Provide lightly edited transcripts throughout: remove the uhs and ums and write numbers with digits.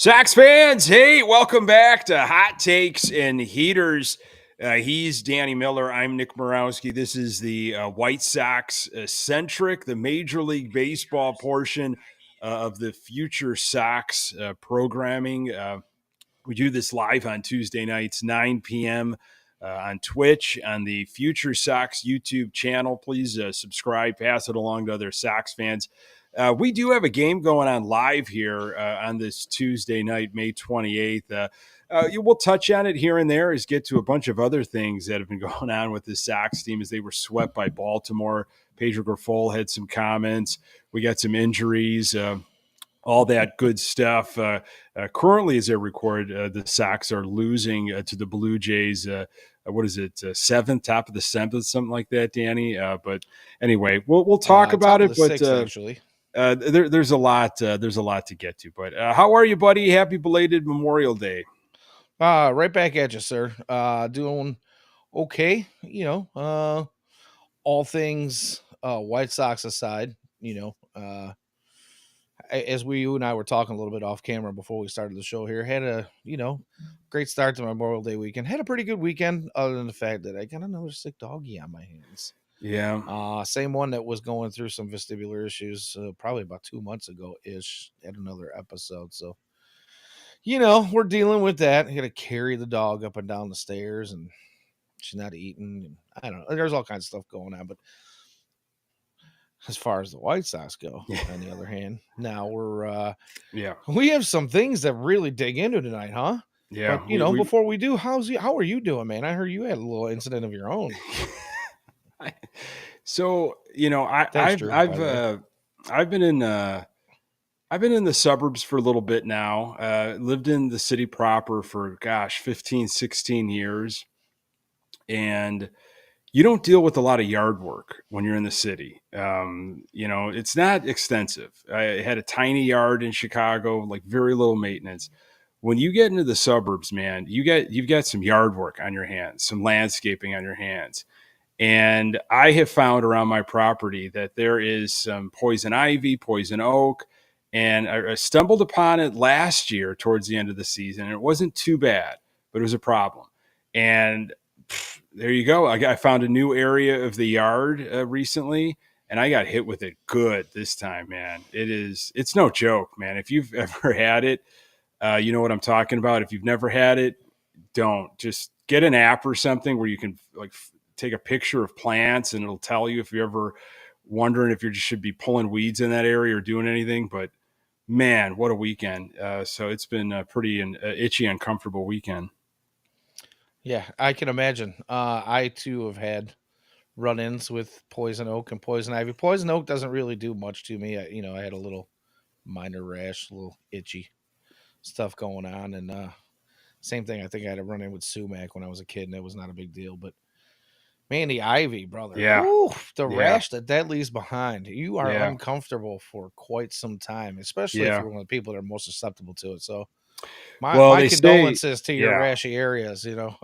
Sox fans, hey, welcome back to Hot Takes and Heaters. He's Danny Miller. I'm Nick Murawski. This is the White Sox centric, the Major League Baseball portion of the FutureSox programming. We do this live on Tuesday nights, 9 p.m. On Twitch, on the FutureSox YouTube channel. Please subscribe, pass it along to other Sox fans. We do have a game going on live here on this Tuesday night, May 28th. We'll touch on it here and there as get to a bunch of other things that have been going on with the Sox team as they were swept by Baltimore. Pedro had some comments. We got some injuries. All that good stuff. Currently, as I record, the Sox are losing to the Blue Jays. What is it? Seventh, top of the seventh, something like that, Danny. But anyway, we'll talk about it. But sixth, actually, there's a lot. There's a lot to get to. But how are you, buddy? Happy belated Memorial Day. right back at you, sir. Doing okay. All things White Sox aside, as you and I were talking a little bit off camera before we started the show here, had a great start to Memorial Day weekend. Had a pretty good weekend, other than the fact that I got another sick doggy on my hands. Yeah. Same one that was going through some vestibular issues probably about 2 months ago ish at another episode. So, we're dealing with that. I got to carry the dog up and down the stairs, and she's not eating. And I don't know. There's all kinds of stuff going on, but as far as the White Sox go, on the other hand, now we have some things that really dig into tonight, huh? Yeah. But before we do, how are you doing, man? I heard you had a little incident of your own. So I've been in the suburbs for a little bit now. Lived in the city proper for 15, 16 years, and you don't deal with a lot of yard work when you're in the city. It's not extensive. I had a tiny yard in Chicago, like very little maintenance. When you get into the suburbs, man, you've got some yard work on your hands, some landscaping on your hands. And I have found around my property that there is some poison ivy, poison oak, and I stumbled upon it last year towards the end of the season. And it wasn't too bad, but it was a problem. And there you go. I found a new area of the yard recently, and I got hit with it good this time, man. It's no joke, man. If you've ever had it, you know what I'm talking about. If you've never had it, don't. Just get an app or something where you can take a picture of plants and it'll tell you if you're ever wondering if you just should be pulling weeds in that area or doing anything. But man, what a weekend. So it's been a pretty itchy, uncomfortable weekend. Yeah, I can imagine. I too have had run-ins with poison oak and poison ivy. Poison oak doesn't really do much to me. I had a little minor rash, a little itchy stuff going on. And same thing, I think I had a run-in with sumac when I was a kid, and it was not a big deal. But man, the ivy, brother. Yeah. The rash that leaves behind. You are uncomfortable for quite some time, especially if you're one of the people that are most susceptible to it. So my condolences to your rashy areas, Yeah.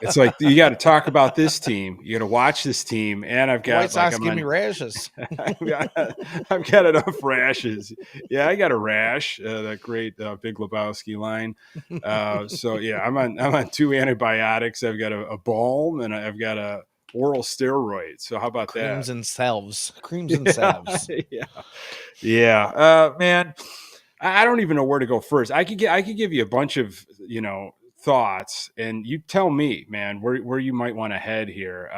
It's like, you got to talk about this team. You got to watch this team. And I've got White Sox give me rashes. I've got enough rashes. Yeah, I got a rash, that great Big Lebowski line. So yeah, I'm on 2 antibiotics. I've got a balm and I've got a oral steroid. So how about Creams that? and salves. Yeah. Man, I don't even know where to go first. I could give you a bunch of, thoughts, and you tell me, man, where you might want to head here.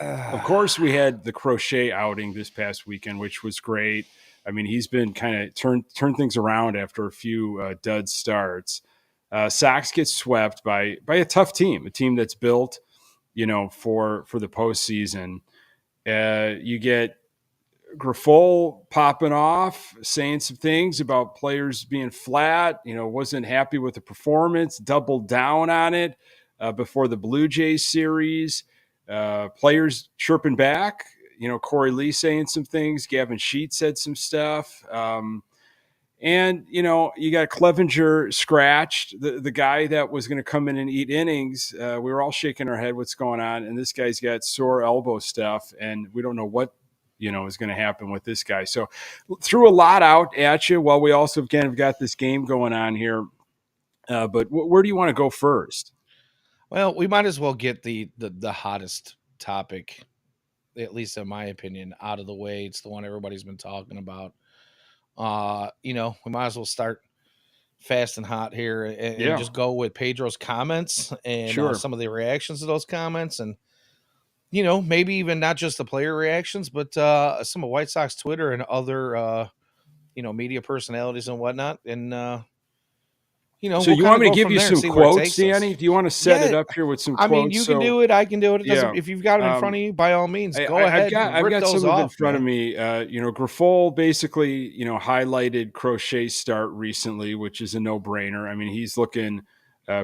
Of course, we had the Crochet outing this past weekend, which was great. I mean, he's been kind of turn things around after a few dud starts. Sox gets swept by a tough team, a team that's built, for the postseason. You get Grifol popping off, saying some things about players being flat, wasn't happy with the performance, doubled down on it before the Blue Jays series. Players chirping back, Corey Lee saying some things, Gavin Sheets said some stuff. And, you got Clevenger scratched, the guy that was going to come in and eat innings. We were all shaking our head, what's going on? And this guy's got sore elbow stuff, and we don't know what is going to happen with this guy. So threw a lot out at you while we also again have got this game going on here. But where do you want to go first? Well, we might as well get the hottest topic, at least in my opinion, out of the way. It's the one everybody's been talking about. We might as well start fast and hot here and just go with Pedro's comments and some of the reactions to those comments, and maybe even not just the player reactions, but some of White Sox Twitter and other media personalities and whatnot. And so we'll you want me to go give you some quotes, Danny? Do you want to set it up here with some quotes? I mean, you can do it. I can do it. If you've got them in front of you, by all means, go ahead. I've got some of in front of me. Grifol basically, highlighted Crochet's start recently, which is a no-brainer. I mean, he's looking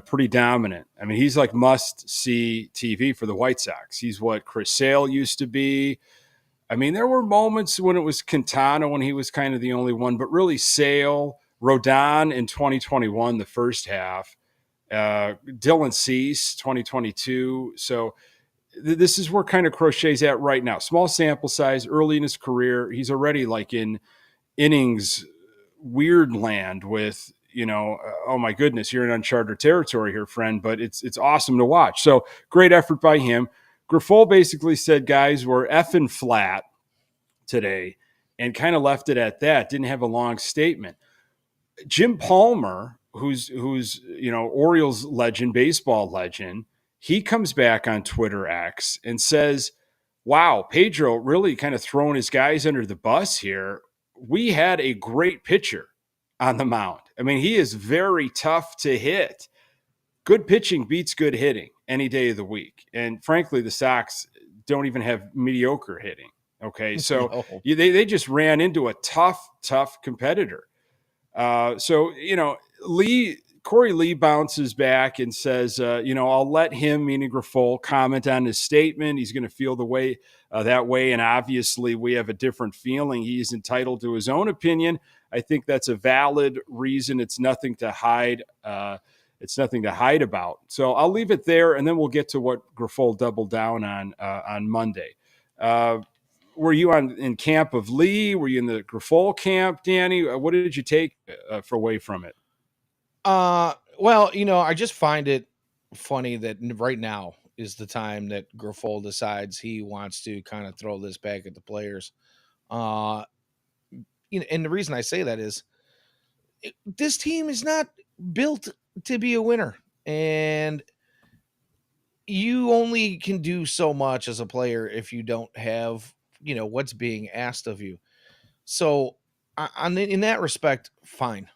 pretty dominant. I mean, he's like must-see TV for the White Sox. He's what Chris Sale used to be. I mean, there were moments when it was Quintana when he was kind of the only one, but really Rodon in 2021, the first half, Dylan Cease 2022. So this is where kind of Crochet's at right now. Small sample size, early in his career. He's already like in innings weird land with, oh my goodness, you're in uncharted territory here, friend, but it's awesome to watch. So great effort by him. Grifol basically said, guys, we're effing flat today, and kind of left it at that. Didn't have a long statement. Jim Palmer, who's Orioles legend, baseball legend, he comes back on Twitter X and says, wow, Pedro really kind of throwing his guys under the bus here. We had a great pitcher on the mound. I mean, he is very tough to hit. Good pitching beats good hitting any day of the week. And frankly, the Sox don't even have mediocre hitting. Okay, so they just ran into a tough competitor. Corey Lee bounces back and says, I'll let him, meaning Grifol, comment on his statement. He's going to feel that way. And obviously we have a different feeling. He's entitled to his own opinion. I think that's a valid reason. It's nothing to hide. It's nothing to hide about. So I'll leave it there. And then we'll get to what Grifol doubled down on Monday. Were you in camp of Lee? Were you in the Grifol camp, Danny? What did you take away from it? Well, I just find it funny that right now is the time that Grifol decides he wants to kind of throw this back at the players. And the reason I say that is this team is not built to be a winner, and you only can do so much as a player if you don't have what's being asked of you. So in that respect, fine.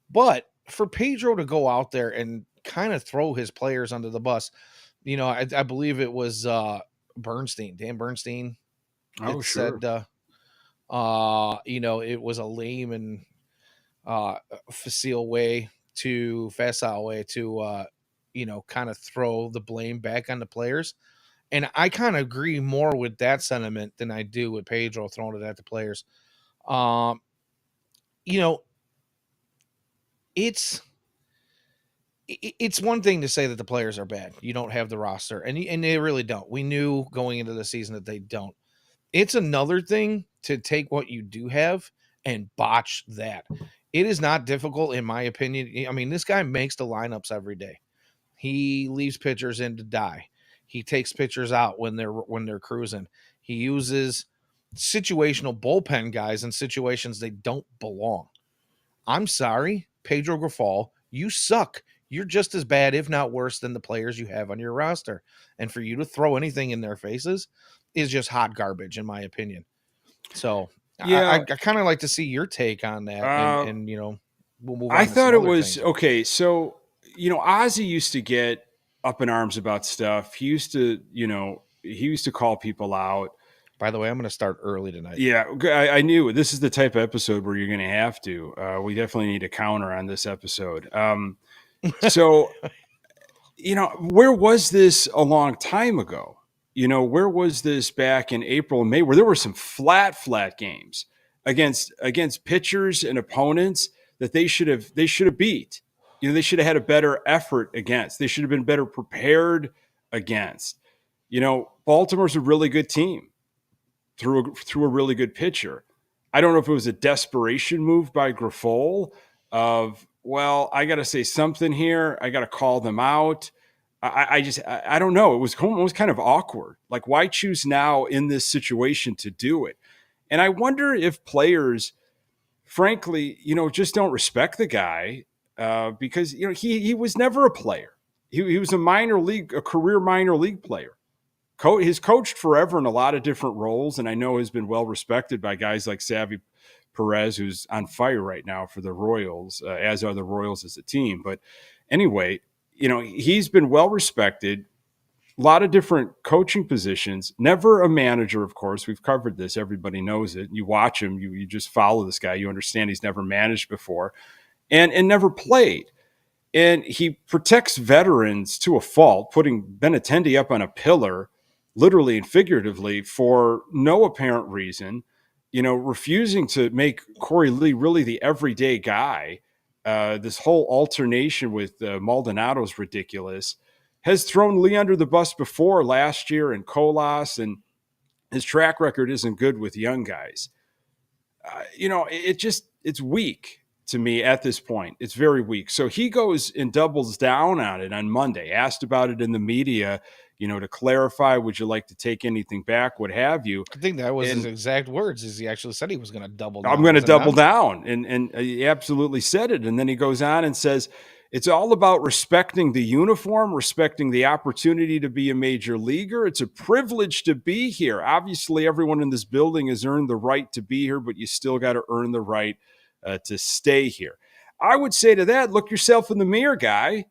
But for Pedro to go out there and kind of throw his players under the bus, I believe it was Dan Bernstein. Oh, sure. Said, it was a lame and facile way to kind of throw the blame back on the players. And I kind of agree more with that sentiment than I do with Pedro throwing it at the players. It's one thing to say that the players are bad. You don't have the roster, and they really don't. We knew going into the season that they don't. It's another thing to take what you do have and botch that. It is not difficult, in my opinion. I mean, this guy makes the lineups every day. He leaves pitchers in to die. He takes pitchers out when they're cruising. He uses situational bullpen guys in situations they don't belong. I'm sorry, Pedro Grifol, you suck. You're just as bad, if not worse, than the players you have on your roster. And for you to throw anything in their faces is just hot garbage, in my opinion. So yeah, I kind of like to see your take on that. And we'll move on. I thought it was okay. So, Ozzy used to get up in arms about stuff. He used to call people out. By the way, I'm going to start early tonight. Yeah, I knew this is the type of episode where you're going to have to. We definitely need a counter on this episode. So, where was this a long time ago? Where was this back in April and May where there were some flat games against pitchers and opponents that they should have beat. They should have had a better effort against. They should have been better prepared against. Baltimore's a really good team. through a really good pitcher. I don't know if it was a desperation move by Grifol of, well, I got to say something here. I got to call them out. I don't know. It was kind of awkward. Like, why choose now in this situation to do it? And I wonder if players, frankly, just don't respect the guy because he was never a player. He was a career minor league player. He's coached forever in a lot of different roles, and I know has been well respected by guys like Savvy Perez, who's on fire right now for the Royals, as are the Royals as a team. But anyway, he's been well respected. A lot of different coaching positions. Never a manager, of course. We've covered this. Everybody knows it. You watch him. You just follow this guy. You understand he's never managed before, and never played. And he protects veterans to a fault, putting Benintendi up on a pillar, literally and figuratively, for no apparent reason, refusing to make Corey Lee really the everyday guy. This whole alternation with Maldonado is ridiculous. Has thrown Lee under the bus before last year in Colas, and his track record isn't good with young guys. It's weak to me at this point. It's very weak. So he goes and doubles down on it on Monday, asked about it in the media, to clarify, would you like to take anything back, what have you. I think that was his exact words, is he actually said he was going to double down. I'm going to double down. And he absolutely said it. And then he goes on and says, it's all about respecting the uniform, respecting the opportunity to be a major leaguer. It's a privilege to be here. Obviously, everyone in this building has earned the right to be here, but you still got to earn the right to stay here. I would say to that, look yourself in the mirror, guy.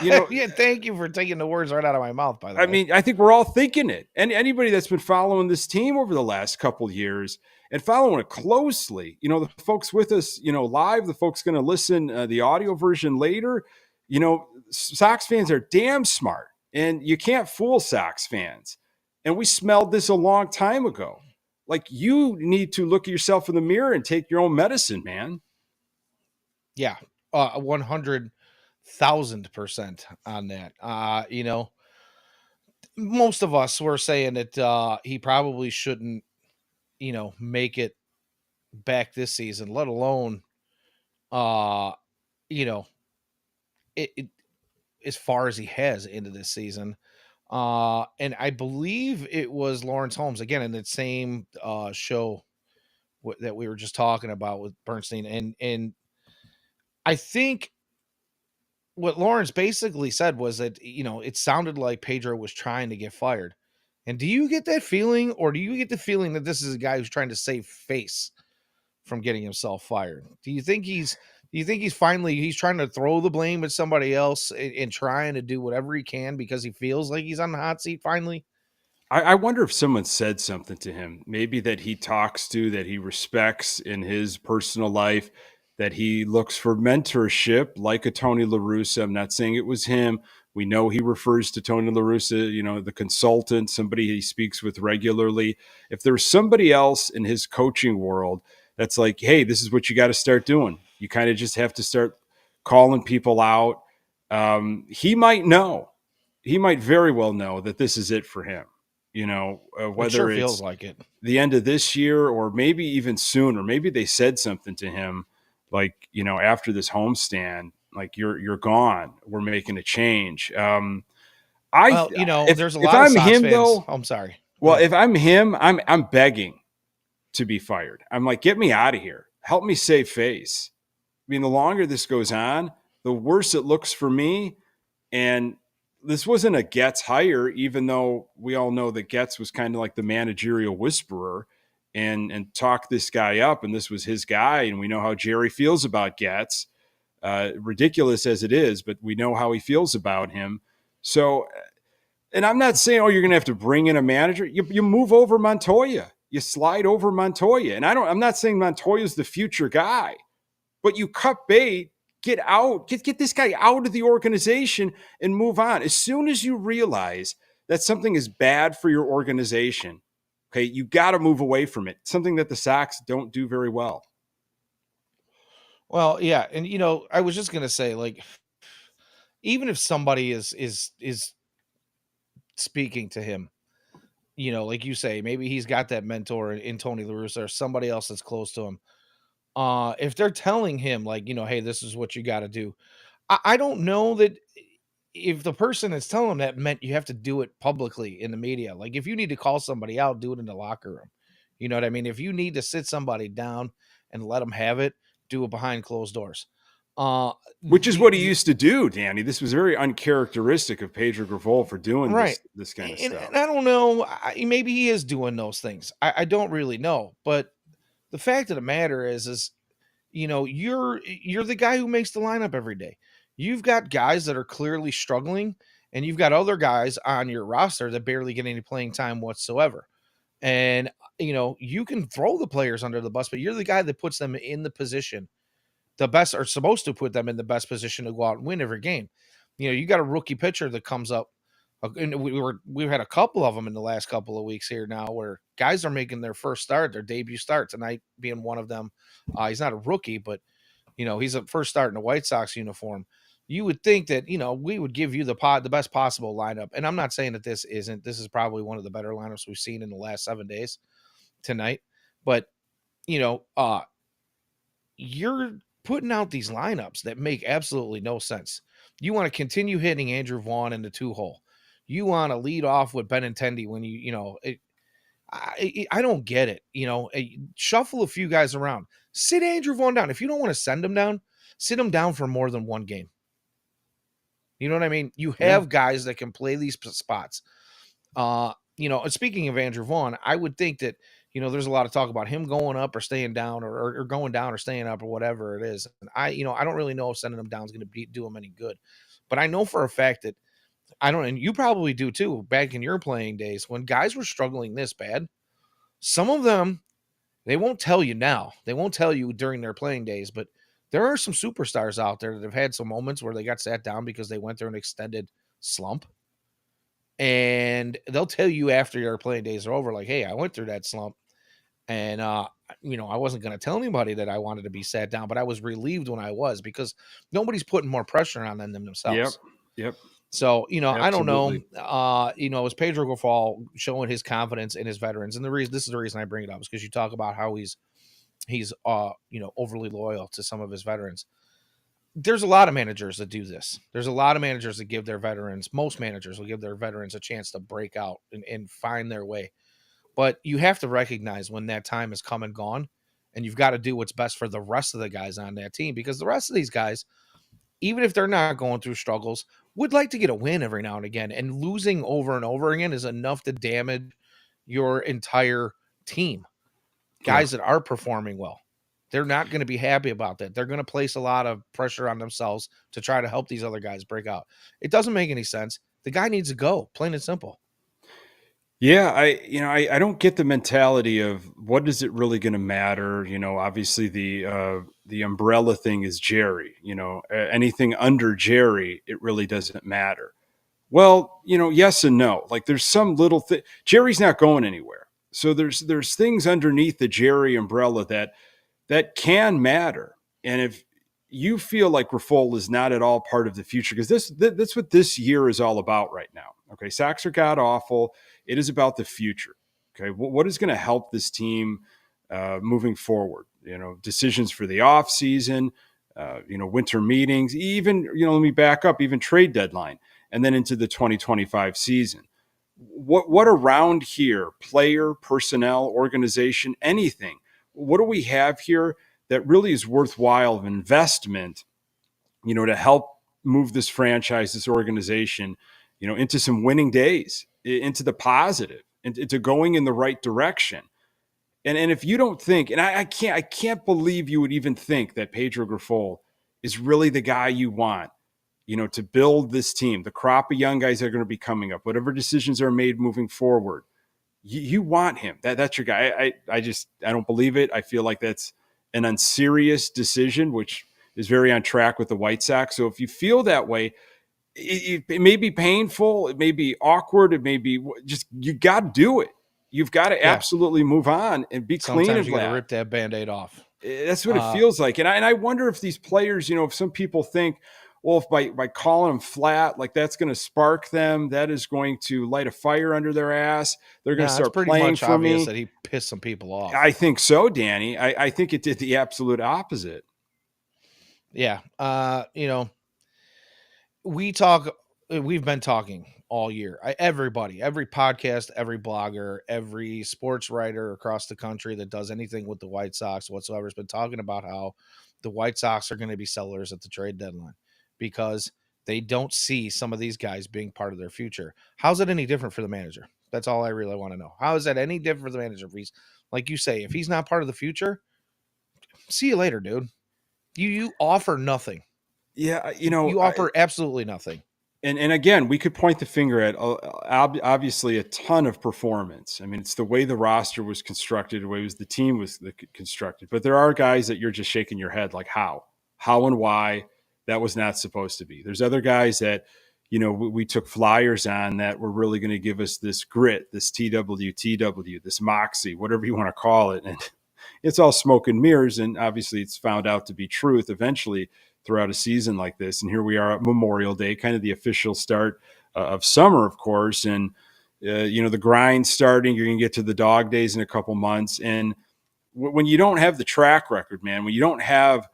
Yeah, thank you for taking the words right out of my mouth, by the way. I mean, I think we're all thinking it. And anybody that's been following this team over the last couple of years and following it closely, the folks with us, live, the folks going to listen the audio version later, Sox fans are damn smart, and you can't fool Sox fans. And we smelled this a long time ago. Like, you need to look at yourself in the mirror and take your own medicine, man. Yeah, 100,000% on that. Most of us were saying that he probably shouldn't, make it back this season, let alone, it as far as he has into this season. And I believe it was Lawrence Holmes again in that same show that we were just talking about with Bernstein, and I think what Lawrence basically said was that it sounded like Pedro was trying to get fired. And do you get that feeling, or do you get the feeling that this is a guy who's trying to save face from getting himself fired? Do you think he's he's trying to throw the blame at somebody else and trying to do whatever he can because he feels like he's on the hot seat finally? I wonder if someone said something to him, maybe that he talks to, that he respects in his personal life, that he looks for mentorship like a Tony La Russa. I'm not saying it was him. We know he refers to Tony La Russa, the consultant, somebody he speaks with regularly. If there's somebody else in his coaching world that's like, hey, this is what you got to start doing. You kind of just have to start calling people out. He might know. He might very well know that this is it for him. Whether it sure it's feels like it, the end of this year or maybe even sooner. Maybe they said something to him like, after this homestand, like, you're gone. We're making a change. There's a lot of Sox him, fans. though, I'm sorry. Well, if I'm him, I'm begging to be fired. I'm like, get me out of here. Help me save face. I mean, the longer this goes on, the worse it looks for me. And this wasn't a Getz hire, even though we all know that Getz was kind of like the managerial whisperer and talked this guy up, and this was his guy. And we know how Jerry feels about Getz, ridiculous as it is, but we know how he feels about him. So, and I'm not saying, you're going to have to bring in a manager. You move over Montoya, you slide over Montoya, and I'm not saying Montoya's the future guy, but you cut bait. Get out, get this guy out of the organization and move on. As soon as you realize that something is bad for your organization, okay, you got to move away from it. Something that the Sox don't do very well. Well, yeah, and I was just gonna say, like, even if somebody is speaking to him, like you say, maybe he's got that mentor in Tony La Russa or somebody else that's close to him. If they're telling him like, hey, this is what you got to do. I don't know that if the person that's telling him that meant you have to do it publicly in the media. Like if you need to call somebody out, do it in the locker room. You know what I mean? If you need to sit somebody down and let them have it, do it behind closed doors. Uh, Which is the, what he the used to do, Danny. This was very uncharacteristic of Pedro Grifol for doing right. this kind of And stuff. I don't know. Maybe he is doing those things. I don't really know. But the fact of the matter is you're the guy who makes the lineup every day. You've got guys that are clearly struggling, and you've got other guys on your roster that barely get any playing time whatsoever. And you can throw the players under the bus, but you're the guy that puts them in the position. The best are supposed to put them in the best position to go out and win every game. You got a rookie pitcher that comes up, and we've had a couple of them in the last couple of weeks here now, where guys are making their first start, their debut start tonight, being one of them. He's not a rookie, but he's a first start in a White Sox uniform. You would think that we would give you the best possible lineup, and I'm not saying that this isn't. This is probably one of the better lineups we've seen in the last 7 days tonight, but you know, uh, you're putting out these lineups that make absolutely no sense. You want to continue hitting Andrew Vaughn in the 2-hole. You want to lead off with Benintendi when I don't get it. Shuffle a few guys around. Sit Andrew Vaughn down. If you don't want to send him down, sit him down for more than one game. You know what I mean? You Yeah. have guys that can play these spots. And speaking of Andrew Vaughn, I would think that, there's a lot of talk about him going up or staying down or going down or staying up or whatever it is. And I don't really know if sending him down is going to do him any good. But I know for a fact that I don't, and you probably do too, back in your playing days, when guys were struggling this bad, some of them, they won't tell you now. They won't tell you during their playing days, but there are some superstars out there that have had some moments where they got sat down because they went through an extended slump. And they'll tell you after your playing days are over, like, hey, I went through that slump. And, I wasn't going to tell anybody that I wanted to be sat down, but I was relieved when I was, because nobody's putting more pressure on them than Yep. themselves. Yep. So, I don't know. Absolutely. It was Pedro Grifol showing his confidence in his veterans. And this is the reason I bring it up, is because you talk about how he's overly loyal to some of his veterans. There's a lot of managers that do this. There's a lot of managers that give their veterans, most managers will give their veterans a chance to break out and find their way. But you have to recognize when that time is come and gone, and you've got to do what's best for the rest of the guys on that team, because the rest of these guys, even if they're not going through struggles, would like to get a win every now and again. And losing over and over again is enough to damage your entire team. Guys that are performing well, they're not going to be happy about that. They're going to place a lot of pressure on themselves to try to help these other guys break out. It doesn't make any sense. The guy needs to go, plain and simple. Yeah, I don't get the mentality of what is it really going to matter. Obviously the umbrella thing is Jerry. Anything under Jerry, it really doesn't matter. Well, yes and no. Like there's some little thing. Jerry's not going anywhere, so there's things underneath the Jerry umbrella that can matter. And if you feel like Grifol is not at all part of the future, because that's what this year is all about right now. Okay, Sox are god awful. It is about the future. Okay, what is going to help this team moving forward? Decisions for the off season, winter meetings, even let me back up, even trade deadline, and then into the 2025 season. What around here, player, personnel, organization, anything? What do we have here that really is worthwhile of investment, to help move this franchise, this organization, into some winning days, into the positive, into going in the right direction. And if you don't think, and I can't believe you would even think that Pedro Grifol is really the guy you want, to build this team, the crop of young guys that are going to be coming up, whatever decisions are made moving forward. You want him. That's your guy. I don't believe it. I feel like that's an unserious decision, which is very on track with the White Sox. So if you feel that way, it may be painful. It may be awkward. It may be just, you got to do it. You've got to absolutely move on and be clean of that. Sometimes you got to rip that Band-Aid off. That's what it feels like. And I wonder if these players, if some people think, well, if by calling them flat, like that's going to spark them, that is going to light a fire under their ass. They're going to It's start pretty playing much for obvious me. that he pissed some people off. I think so, Danny. I think it did the absolute opposite. Yeah. We've been talking all year. Everybody, every podcast, every blogger, every sports writer across the country that does anything with the White Sox whatsoever has been talking about how the White Sox are going to be sellers at the trade deadline because they don't see some of these guys being part of their future. How's it any different for the manager? That's all I really want to know. How is that any different for the manager? If he's, like you say, if he's not part of the future, see you later, dude. You offer nothing. Yeah, you offer absolutely nothing. And again, we could point the finger at obviously a ton of performance. I mean, it's the way the roster was constructed, the way the team was constructed. But there are guys that you're just shaking your head like how and why that was not supposed to be. There's other guys that, we took flyers on that were really going to give us this grit, this TWTW, this moxie, whatever you want to call it. And it's all smoke and mirrors. And obviously it's found out to be truth eventually throughout a season like this. And here we are at Memorial Day, kind of the official start of summer, of course. And, the grind starting, you're going to get to the dog days in a couple months. And when you don't have the track record, man, when you don't have,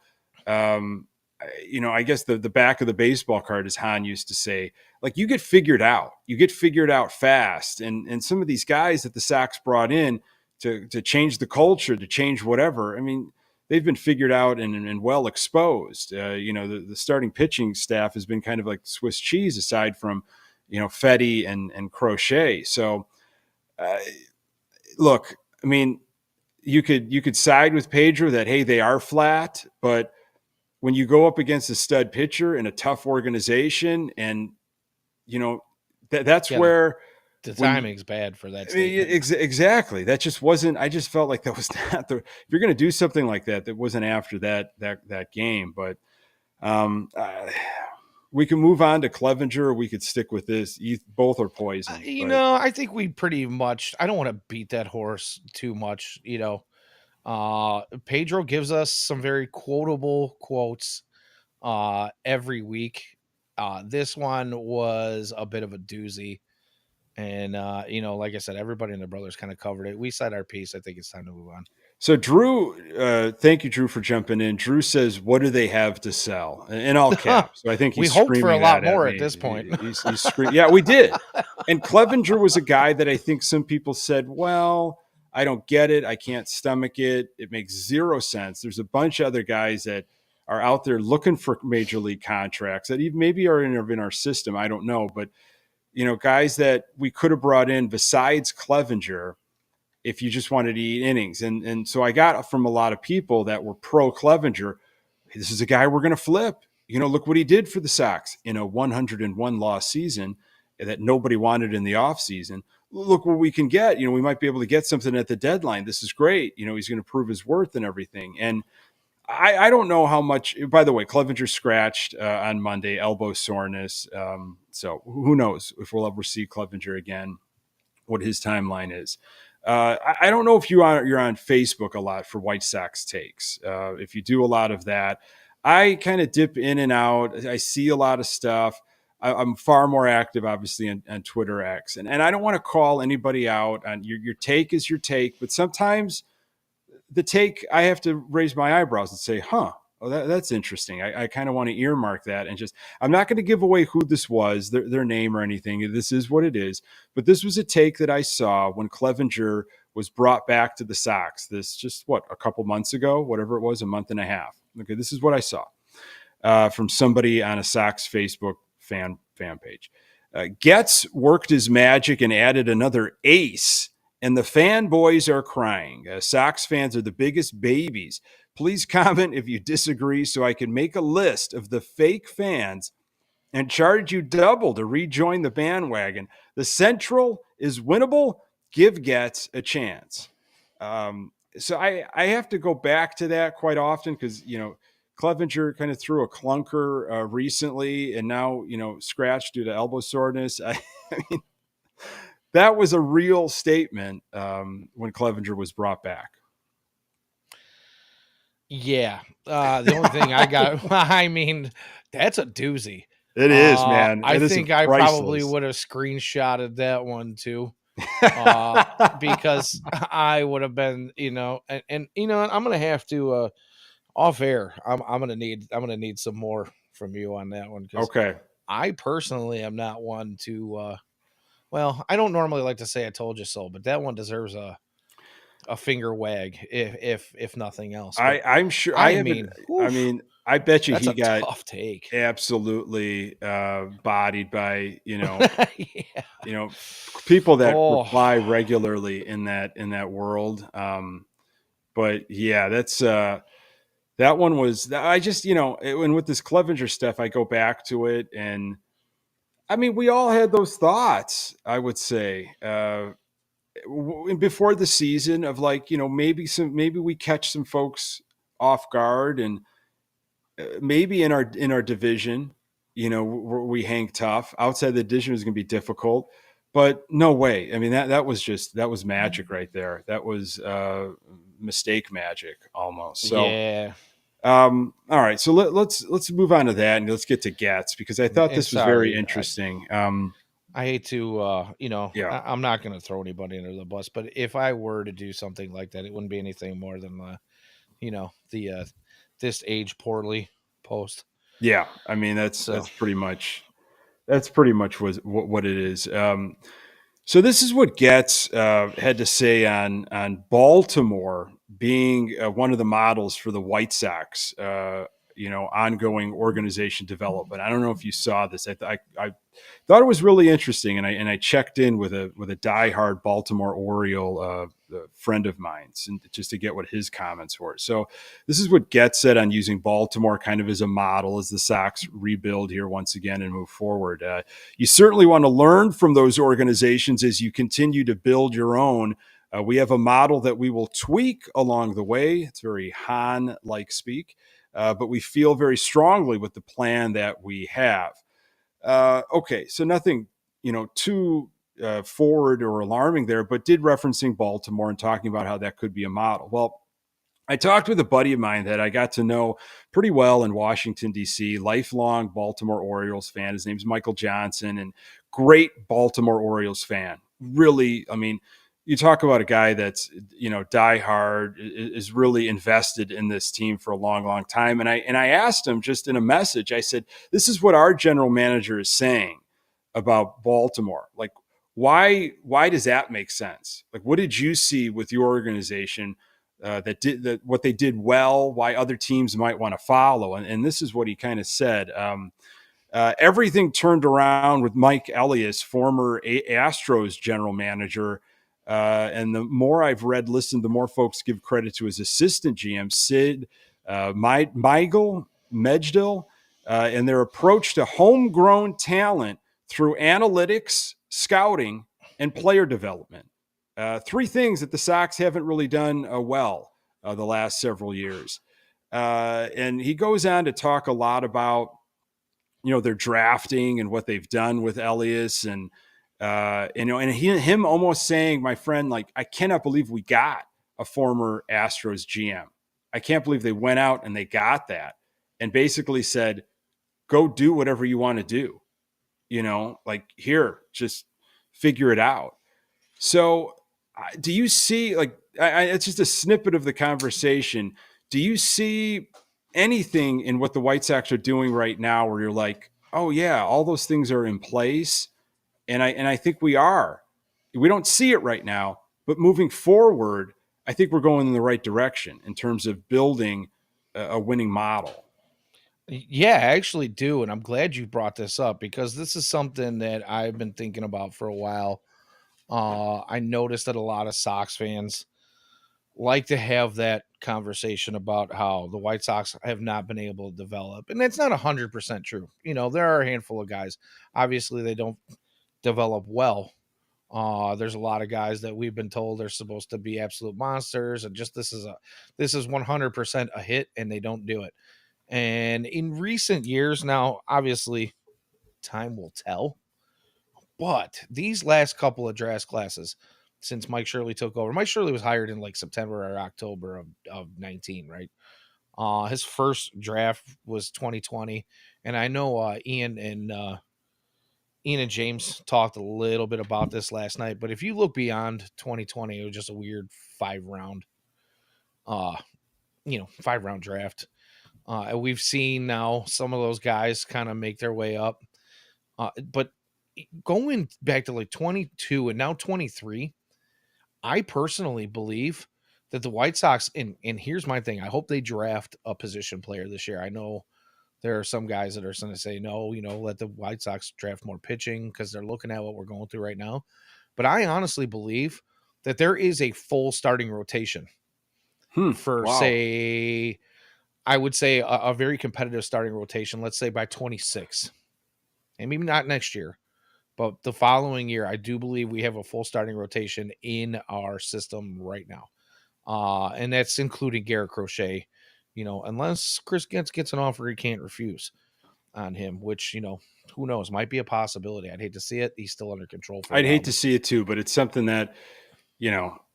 I guess the back of the baseball card, as Han used to say, like you get figured out. You get figured out fast. And some of these guys that the Sox brought in to change the culture, to change whatever, I mean, they've been figured out and well exposed. The starting pitching staff has been kind of like Swiss cheese aside from, Fetty and Crochet. So, look, I mean, you could side with Pedro that, hey, they are flat, but when you go up against a stud pitcher in a tough organization and, that's where the timing's bad for that. Exactly. That just wasn't, I just felt like that was not if you're going to do something like that, that wasn't after that game. But we can move on to Clevenger, or we could stick with this. Both are poison. I think we pretty much, I don't want to beat that horse too much. Pedro gives us some very quotable quotes every week. This one was a bit of a doozy. And, like I said, everybody and their brothers kind of covered it. We said our piece. I think it's time to move on. So Drew, thank you, Drew, for jumping in. Drew says, "What do they have to sell?" In all caps. So I think he's we hoped for a lot more at this point. He's screaming. Yeah, we did. And Clevenger was a guy that I think some people said, "Well, I don't get it. I can't stomach it. It makes zero sense." There's a bunch of other guys that are out there looking for major league contracts that even maybe are in our system. I don't know, but guys that we could have brought in besides Clevenger if you just wanted to eat innings. And so I got from a lot of people that were pro Clevenger, this is a guy we're going to flip. Look what he did for the Sox in a 101 loss season that nobody wanted in the offseason. Look what we can get. We might be able to get something at the deadline. This is great. He's going to prove his worth and everything. And I don't know how much, by the way, Clevenger scratched on Monday, elbow soreness. So who knows if we'll ever see Clevenger again, what his timeline is. I don't know if you're on Facebook a lot for White Sox takes. If you do a lot of that, I kind of dip in and out. I see a lot of stuff. I'm far more active, obviously, on Twitter X. And I don't want to call anybody out on your take is your take, but sometimes the take, I have to raise my eyebrows and say, that's interesting. I kind of want to earmark that and I'm not going to give away who this was, their name or anything. This is what it is. But this was a take that I saw when Clevenger was brought back to the Sox. This just a couple months ago, whatever it was, a month and a half. Okay, this is what I saw from somebody on a Sox Facebook fan page. Getz worked his magic and added another ace. And the fanboys are crying. Sox fans are the biggest babies. Please comment if you disagree so I can make a list of the fake fans and charge you double to rejoin the bandwagon. The Central is winnable. Give Getz a chance. So I have to go back to that quite often because, Clevenger kind of threw a clunker recently and now, scratched due to elbow soreness. I mean, that was a real statement when Clevenger was brought back. Yeah. The only thing I got, I mean, That's a doozy. It is, man. I It is think I probably priceless. would have screenshotted that one too. Because I would have been, and you know, I'm gonna have to off air. I'm gonna need some more from you on that one because Okay. I personally am not one to. Well, I don't normally like to say "I told you so," but that one deserves a finger wag, if nothing else. But I'm sure I I haven't. mean, I oof, mean, I bet you that's he a got tough take. absolutely bodied by Yeah. people that Oh, reply regularly in that world. But yeah, that one was. I just and with this Clevenger stuff, I go back to it, and I mean, we all had those thoughts. I would say. Before the season of like maybe we catch some folks off guard and maybe in our division we hang tough. Outside the division is going to be difficult, but no way. I mean that was magic right there. That was mistake magic almost. So yeah. all right, so let's move on to that and let's get to Gats because I thought And this was very sorry, interesting. I hate to, Yeah. I'm not going to throw anybody under the bus, but if I were to do something like that, it wouldn't be anything more than, the this age poorly post. Yeah, I mean So, that's pretty much what it is. So this is what Getz had to say on Baltimore being one of the models for the White Sox. Ongoing organization development. I don't know if you saw this. I thought it was really interesting, and I checked in with a diehard Baltimore Oriole friend of mine, just to get what his comments were. So this is what Getz said on using Baltimore kind of as a model as the Sox rebuild here once again and move forward. You certainly want to learn from those organizations as you continue to build your own. We have a model that we will tweak along the way. It's very Han-like speak, but we feel very strongly with the plan that we have. Okay, so nothing, too forward or alarming there, but did referencing Baltimore and talking about how that could be a model. Well, I talked with a buddy of mine that I got to know pretty well in Washington, D.C., lifelong Baltimore Orioles fan. His name's Michael Johnson, and great Baltimore Orioles fan. Really, I mean, you talk about a guy that's, diehard, is really invested in this team for a long, long time. And I asked him just in a message, I said, this is what our general manager is saying about Baltimore. Like, why does that make sense? Like, what did you see with your organization that what they did well, why other teams might want to follow? And this is what he kind of said. Everything turned around with Mike Elias, former Astros general manager. And the more I've read, listened, the more folks give credit to his assistant GM, Sid Meigel, and their approach to homegrown talent through analytics, scouting, and player development. Three things that the Sox haven't really done well the last several years. And he goes on to talk a lot about their drafting and what they've done with Elias and him almost saying, my friend, like, I cannot believe we got a former Astros GM. I can't believe they went out and they got that and basically said, go do whatever you want to do. Like, here, just figure it out. So do you see, like, it's just a snippet of the conversation. Do you see anything in what the White Sox are doing right now where you're like, oh yeah, all those things are in place? And I think we are. We don't see it right now, but moving forward, I think we're going in the right direction in terms of building a winning model. yeah, I actually do. And I'm glad you brought this up because this is something that I've been thinking about for a while. I noticed that a lot of Sox fans like to have that conversation about how the White Sox have not been able to develop. And that's not 100% true. There are a handful of guys. Obviously, they don't develop well. There's a lot of guys that we've been told they're supposed to be absolute monsters, and just this is 100% a hit, and they don't do it. And in recent years, now obviously time will tell, but these last couple of draft classes, since Mike Shirley took over, Mike Shirley was hired in like September or October of 19, right? His first draft was 2020, and I know Ian and James talked a little bit about this last night. But if you look beyond 2020, it was just a weird 5-round, 5-round draft. And we've seen now some of those guys kind of make their way up. But going back to like 22 and now 23, I personally believe that the White Sox, and here's my thing, I hope they draft a position player this year. I know there are some guys that are going to say, no, let the White Sox draft more pitching because they're looking at what we're going through right now. But I honestly believe that there is a full starting rotation for, say, I would say a very competitive starting rotation, let's say by 26. And maybe not next year, but the following year, I do believe we have a full starting rotation in our system right now. And that's including Garrett Crochet, unless Chris gets an offer he can't refuse on him, which, who knows, might be a possibility. I'd hate to see it. He's still under control for a I'd while. hate to see it too, but it's something that,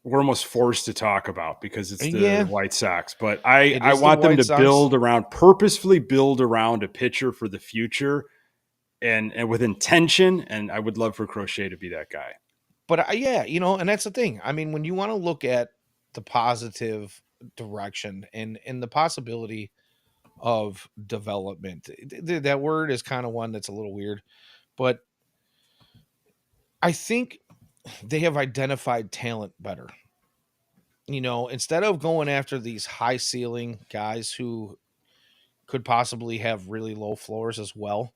we're almost forced to talk about because it's the White Sox. But I want them to purposefully build around a pitcher for the future and with intention. And I would love for Crochet to be that guy. But and that's the thing. I mean, when you want to look at the positive direction and the possibility of development, that word is kind of one that's a little weird, but I think they have identified talent better. Instead of going after these high ceiling guys who could possibly have really low floors as well,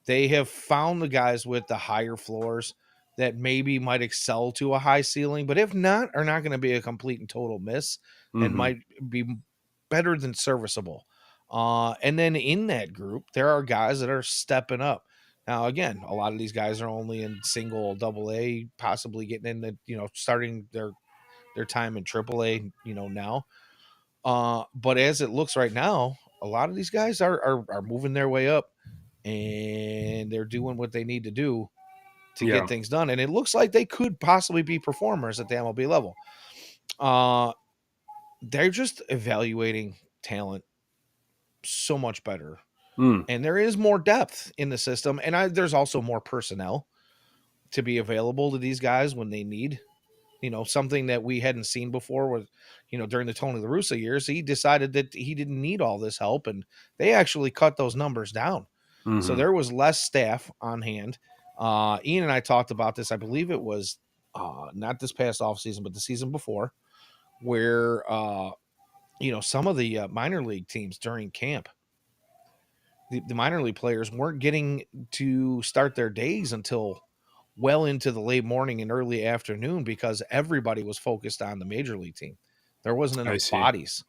they have found the guys with the higher floors that maybe might excel to a high ceiling, but if not, are not going to be a complete and total miss and might be better than serviceable. And then in that group, there are guys that are stepping up. Now, again, a lot of these guys are only in single, double A, possibly getting in the, starting their time in triple A, now. But as it looks right now, a lot of these guys are moving their way up and they're doing what they need to do to get things done. And it looks like they could possibly be performers at the MLB level. They're just evaluating talent so much better. And there is more depth in the system. And there's also more personnel to be available to these guys when they need, something that we hadn't seen before with, during the Tony La Russa years. He decided that he didn't need all this help and they actually cut those numbers down. So there was less staff on hand. Ian and I talked about this. I believe it was not this past offseason, but the season before, where, some of the minor league teams during camp, the minor league players weren't getting to start their days until well into the late morning and early afternoon because everybody was focused on the major league team. There wasn't enough bodies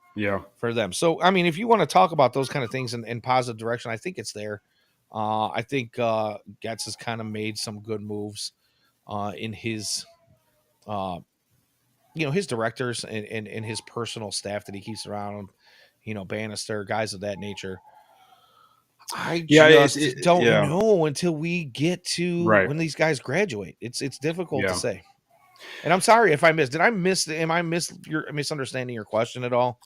for them. So, I mean, if you want to talk about those kind of things in positive direction, I think it's there. I think Getz has kind of made some good moves in his, his directors and his personal staff that he keeps around, Bannister, guys of that nature. I just don't know until we get to when these guys graduate. It's difficult to say. And I'm sorry if I missed. Am I misunderstanding your question at all?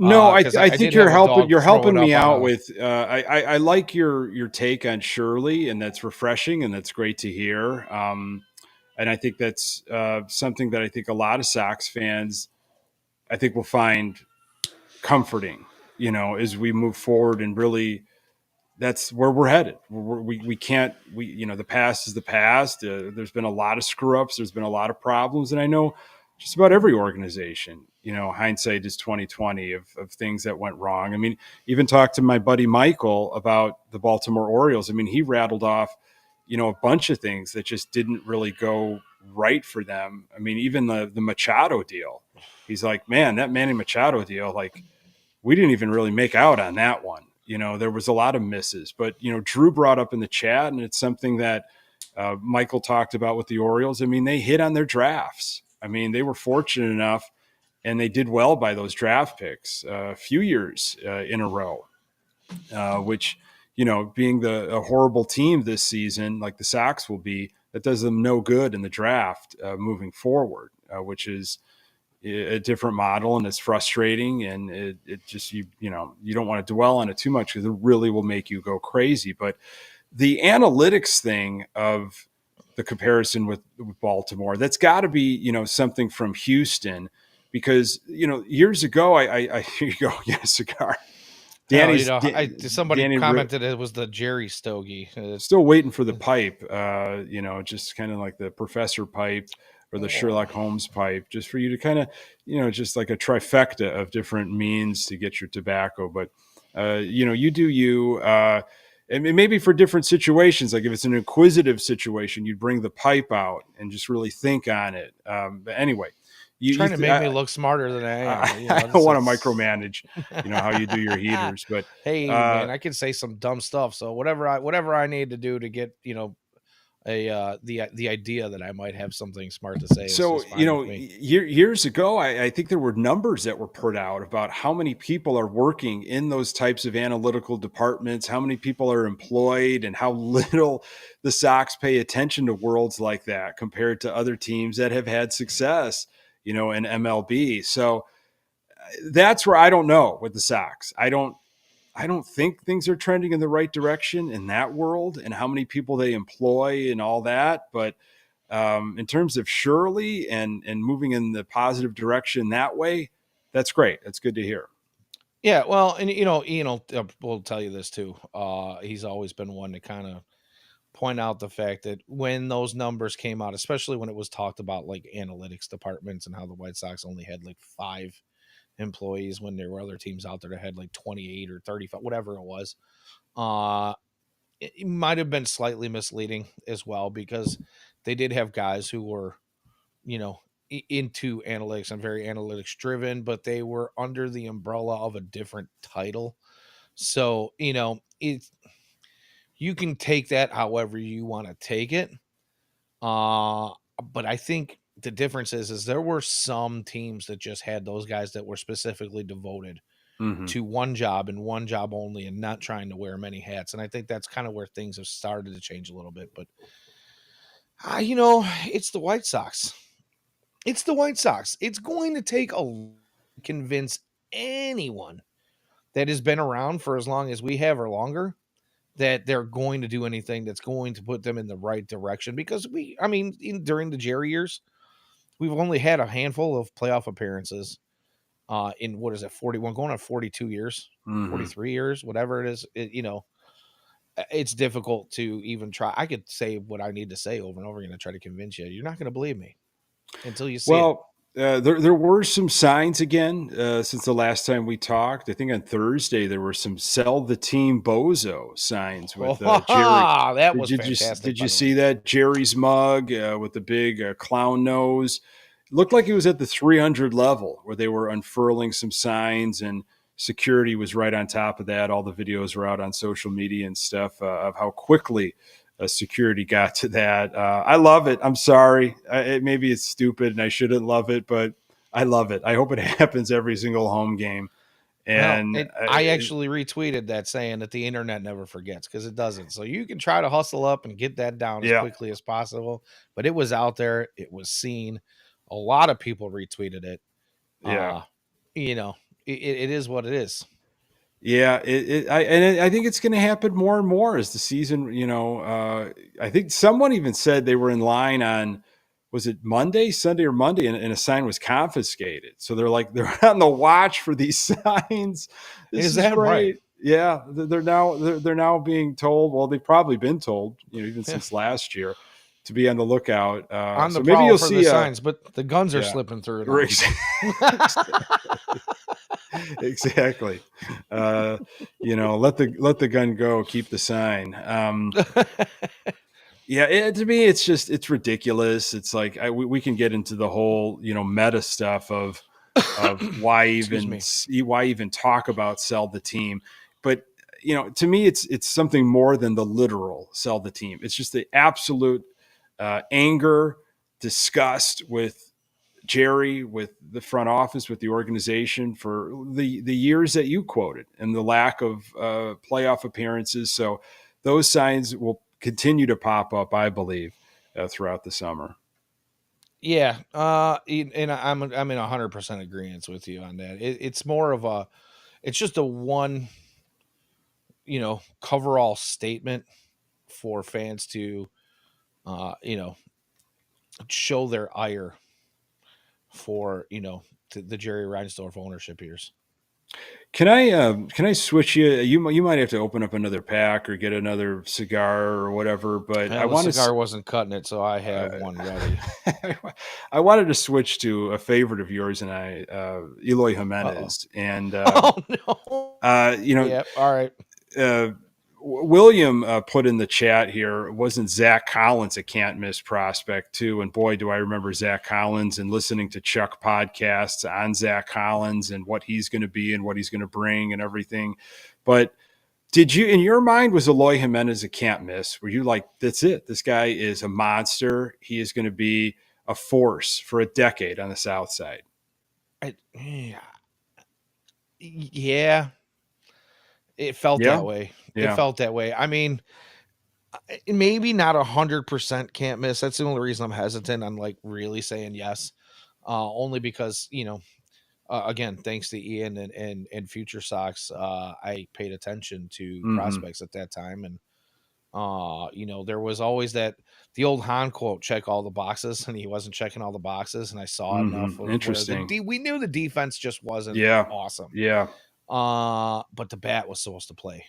No, I think you're helping me out with. I like your take on Shirley, and that's refreshing, and that's great to hear. And I think that's something that I think a lot of Sox fans, I think, will find comforting. As we move forward, and really, that's where we're headed. We can't. The past is the past. There's been a lot of screw ups. There's been a lot of problems, and I know just about every organization, hindsight is 2020 of things that went wrong. I mean, even talked to my buddy Michael about the Baltimore Orioles. I mean, he rattled off, a bunch of things that just didn't really go right for them. I mean, even the Machado deal. He's like, man, that Manny Machado deal, like, we didn't even really make out on that one. There was a lot of misses, but, Drew brought up in the chat, and it's something that Michael talked about with the Orioles. I mean, they hit on their drafts. I mean, they were fortunate enough, and they did well by those draft picks a few years in a row, which, being a horrible team this season, like the Sox will be, that does them no good in the draft moving forward, which is, a different model, and it's frustrating, and it just, you don't want to dwell on it too much because it really will make you go crazy. But the analytics thing of the comparison with Baltimore, that's got to be, something from Houston, because, years ago, I here you go, yeah, cigar. Hell, somebody Danny commented it was the Jerry Stogie. Still waiting for the pipe, just kind of like the professor pipe or the Sherlock Holmes pipe, just for you to kind of, just like a trifecta of different means to get your tobacco. But, you do you. And maybe for different situations, like if it's an inquisitive situation, you'd bring the pipe out and just really think on it. But anyway, trying to make me look smarter than I am. I don't want to micromanage, how you do your heaters, but hey, man, I can say some dumb stuff. So whatever I need to do to get, the idea that I might have something smart to say. So, years ago, I think there were numbers that were put out about how many people are working in those types of analytical departments, how many people are employed, and how little the Sox pay attention to worlds like that compared to other teams that have had success, in MLB. So that's where I don't know with the Sox. I don't think things are trending in the right direction in that world, and how many people they employ and all that. But in terms of Shirley and moving in the positive direction that way, that's great. That's good to hear. Yeah, well, and Ian will tell you this too. He's always been one to kind of point out the fact that when those numbers came out, especially when it was talked about like analytics departments and how the White Sox only had like 5 employees when there were other teams out there that had like 28 or 35, whatever it was. It might have been slightly misleading as well, because they did have guys who were, into analytics and very analytics driven, but they were under the umbrella of a different title. So, you can take that however you want to take it. But I think the difference is there were some teams that just had those guys that were specifically devoted to one job and one job only, and not trying to wear many hats. And I think that's kind of where things have started to change a little bit. But, it's the White Sox. It's the White Sox. It's going to take convince anyone that has been around for as long as we have or longer that they're going to do anything that's going to put them in the right direction. Because during the Jerry years, we've only had a handful of playoff appearances in, what is it, 41, going on 42 years, 43 years, whatever it is. It's difficult to even try. I could say what I need to say over and over again to try to convince you. You're not going to believe me until you see it. There were some signs again since the last time we talked. I think on Thursday there were some "sell the team bozo" signs with Jerry. That was fantastic. Did you see that? Jerry's mug with the big clown nose. It looked like it was at the 300 level where they were unfurling some signs, and security was right on top of that. All the videos were out on social media and stuff of how quickly security got to that. I love it. I'm sorry. Maybe it's stupid and I shouldn't love it, but I love it. I hope it happens every single home game. And I actually retweeted that, saying that the internet never forgets, because it doesn't. So you can try to hustle up and get that down as quickly as possible, but it was out there. It was seen. A lot of people retweeted it. Yeah. It is what it is. Yeah, I think it's going to happen more and more as the season, I think someone even said they were in line on, was it Sunday or Monday, and a sign was confiscated. So they're on the watch for these signs. This is that great. Right? Yeah, they're now being told. Well, they've probably been told, even since last year, to be on the lookout. On the maybe you'll see the signs, but the guns are slipping through. Exactly. Let the gun go, keep the sign. To me, it's ridiculous. It's like we can get into the whole meta stuff of why even talk about sell the team, but to me it's something more than the literal sell the team. It's just the absolute anger, disgust with Jerry, with the front office, with the organization for the years that you quoted and the lack of playoff appearances. So those signs will continue to pop up, I believe, throughout the summer. Yeah, and I'm in 100% agreement with you on that. It's more of a, it's just a one, coverall statement for fans to, you know, show their ire for, the Jerry Reinsdorf ownership years. Can I switch you? You might have to open up another pack or get another cigar or whatever. But I Well, the want to. cigar wasn't cutting it, so I have one ready. I wanted to switch to a favorite of yours and Eloy Uh-oh. Jimenez, and Oh, no. you know, Yep. All right. uh, William put in the chat here, wasn't Zach Collins a can't miss prospect too? And boy, do I remember Zach Collins and listening to Chuck podcasts on Zach Collins and what he's going to be and what he's going to bring and everything. But did you, in your mind, was Eloy Jimenez a can't miss? Were you like, that's it? This guy is a monster. He is going to be a force for a decade on the South Side. Yeah, it felt Yeah. that way. It Yeah. felt that way. I mean, maybe not 100% can't miss. That's the only reason I'm hesitant on like really saying yes. Only because, again, thanks to Ian and FutureSox, I paid attention to Mm-hmm. prospects at that time, and there was always the old Han quote: "Check all the boxes," and he wasn't checking all the boxes, and I saw enough Mm-hmm. of where Interesting. we knew the defense just wasn't Yeah. awesome. Yeah. But the bat was supposed to play.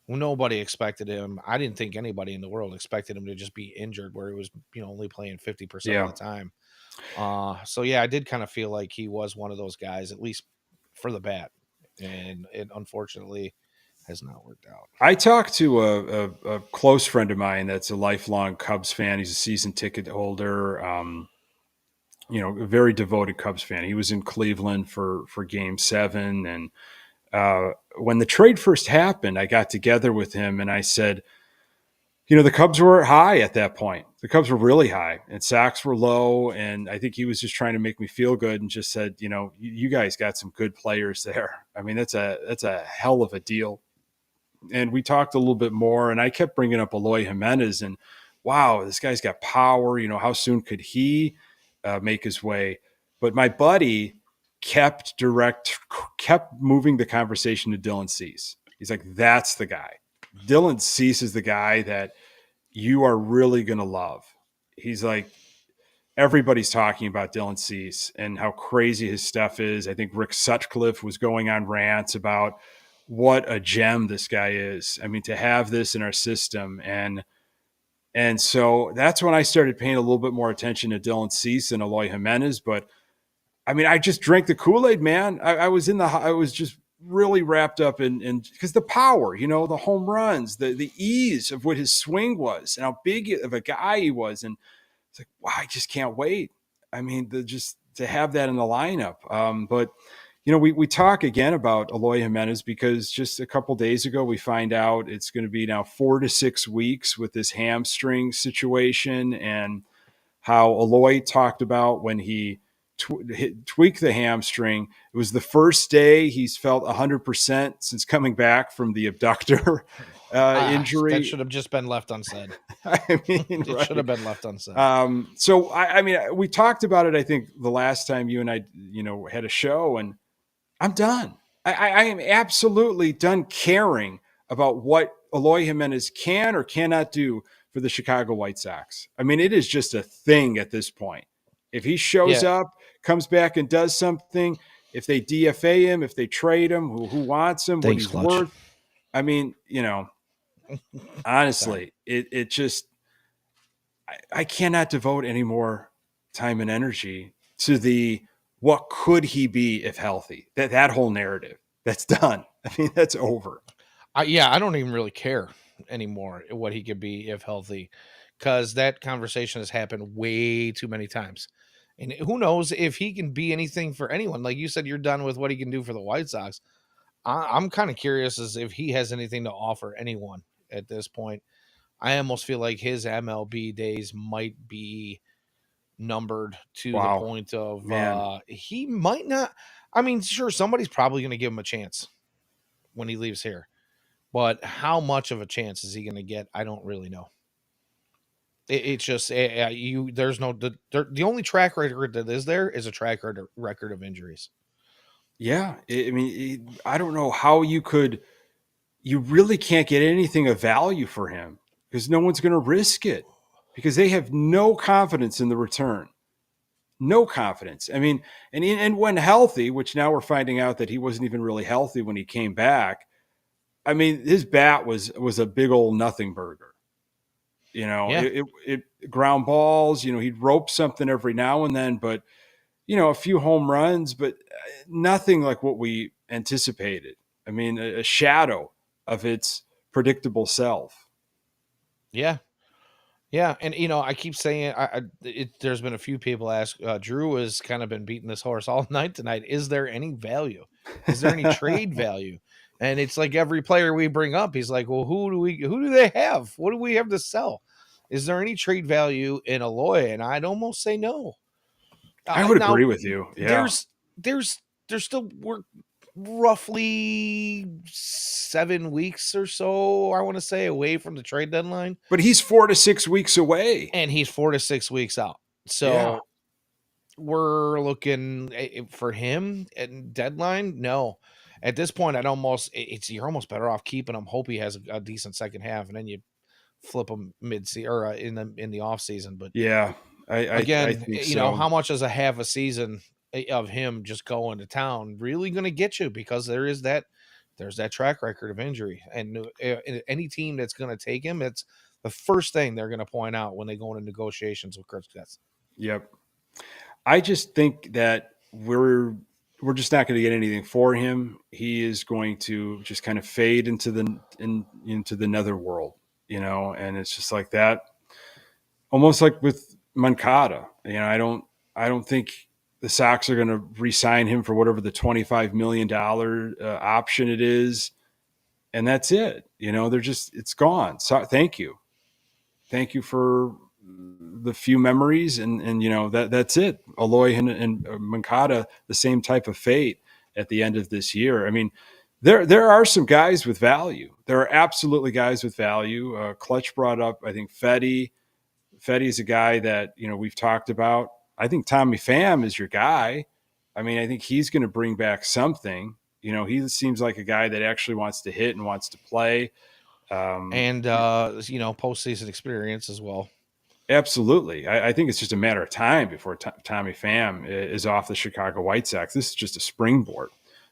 Nobody expected him. I didn't think anybody in the world expected him to just be injured, where he was, only playing 50% of Yeah. the time. So yeah, I did kind of feel like he was one of those guys, at least for the bat, and it unfortunately has not worked out. I talked to a close friend of mine that's a lifelong Cubs fan. He's a season ticket holder. A very devoted Cubs fan. He was in Cleveland for Game 7, and when the trade first happened, I got together with him and I said, the Cubs were high at that point. The Cubs were really high, and Sox were low. And I think he was just trying to make me feel good and just said, you guys got some good players there. I mean, that's a hell of a deal. And we talked a little bit more, and I kept bringing up Eloy Jimenez, and wow, this guy's got power. How soon could he make his way? But my buddy kept moving the conversation to Dylan Cease. He's like, that's the guy. Dylan Cease is the guy that you are really going to love. He's like, everybody's talking about Dylan Cease and how crazy his stuff is. I think Rick Sutcliffe was going on rants about what a gem this guy is. I mean, to have this in our system, and so that's when I started paying a little bit more attention to Dylan Cease and Eloy Jimenez. But I mean, I just drank the Kool-Aid, man. I was just really wrapped up in because the power, the home runs, the ease of what his swing was and how big of a guy he was. And it's like, wow, I just can't wait. I mean, just to have that in the lineup. But we talk again about Eloy Jimenez because just a couple days ago we find out it's going to be now 4 to 6 weeks with this hamstring situation, and how Eloy talked about when he tweaked the hamstring. It was the first day he's felt 100% since coming back from the abductor injury. That should have just been left unsaid. I mean, it should have been left unsaid. So I mean, we talked about it, I think, the last time you and I, had a show, and I'm done. I am absolutely done caring about what Eloy Jimenez can or cannot do for the Chicago White Sox. I mean, it is just a thing at this point. If he shows up, comes back and does something, if they DFA him, if they trade him, who wants him, Thanks, what he's worth. I mean, honestly, it just, I cannot devote any more time and energy to the what could he be if healthy. That whole narrative, that's done. I mean, that's over. I don't even really care anymore what he could be if healthy, because that conversation has happened way too many times. And who knows if he can be anything for anyone. Like you said, you're done with what he can do for the White Sox. I'm kind of curious as if he has anything to offer anyone at this point. I almost feel like his MLB days might be numbered to the point of he might not. I mean, sure, somebody's probably going to give him a chance when he leaves here, but how much of a chance is he going to get? I don't really know. It's just there's no the only track record that is there is a track record of injuries. Yeah, I mean, I don't know how you could. You really can't get anything of value for him because no one's going to risk it because they have no confidence in the return. No confidence. I mean, and when healthy, which now we're finding out that he wasn't even really healthy when he came back. I mean, his bat was a big old nothing burger. You know, Yeah. it ground balls. You know, he'd rope something every now and then, but a few home runs, but nothing like what we anticipated. I mean, a shadow of its predictable self. Yeah. Yeah, and I keep saying there's been a few people ask. Drew has kind of been beating this horse all night tonight. Is there any value? Is there any trade value? And it's like every player we bring up, he's like, "Well, who do they have? What do we have to sell? Is there any trade value in Aloy?" And I'd almost say no. I would Now agree with you. Yeah. there's still we're roughly 7 weeks or so, I want to say, away from the trade deadline. But he's 4 to 6 weeks away. And he's 4 to 6 weeks out. Yeah. So we're looking for him and deadline. No, at this point, you're almost better off keeping him. Hope he has a decent second half, and then you flip him mid season or in the off season. But Yeah. I again, think so. how much is a half a season of him just going to town really going to get you? Because there's that track record of injury, and any team that's going to take him, it's the first thing they're going to point out when they go into negotiations with Chris Getz. Yep. I just think that we're just not going to get anything for him. He is going to just kind of fade into the netherworld, and it's just like that, almost like with Moncada. I don't think the Sox are going to re-sign him for whatever the $25 million option it is, and that's it. It's gone. So thank you for the few memories, and that's it. Aloy and Moncada, the same type of fate at the end of this year. I mean, there are some guys with value. There are absolutely guys with value. Clutch brought up, I think, Fetty. Fetty is a guy that we've talked about. I think Tommy Pham is your guy. I mean, I think he's going to bring back something. He seems like a guy that actually wants to hit and wants to play. And postseason experience as well. Absolutely. I think it's just a matter of time before Tommy Pham is off the Chicago White Sox. This is just a springboard.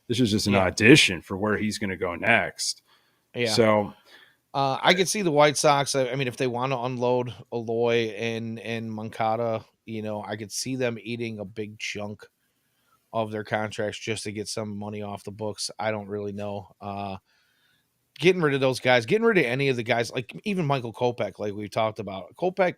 This is just an audition for where he's going to go next. Yeah. So I could see the White Sox. I mean, if they want to unload Aloy and Moncada, I could see them eating a big chunk of their contracts just to get some money off the books. I don't really know. Getting rid of those guys, getting rid of any of the guys, like even Michael Kopech, like we've talked about. Kopech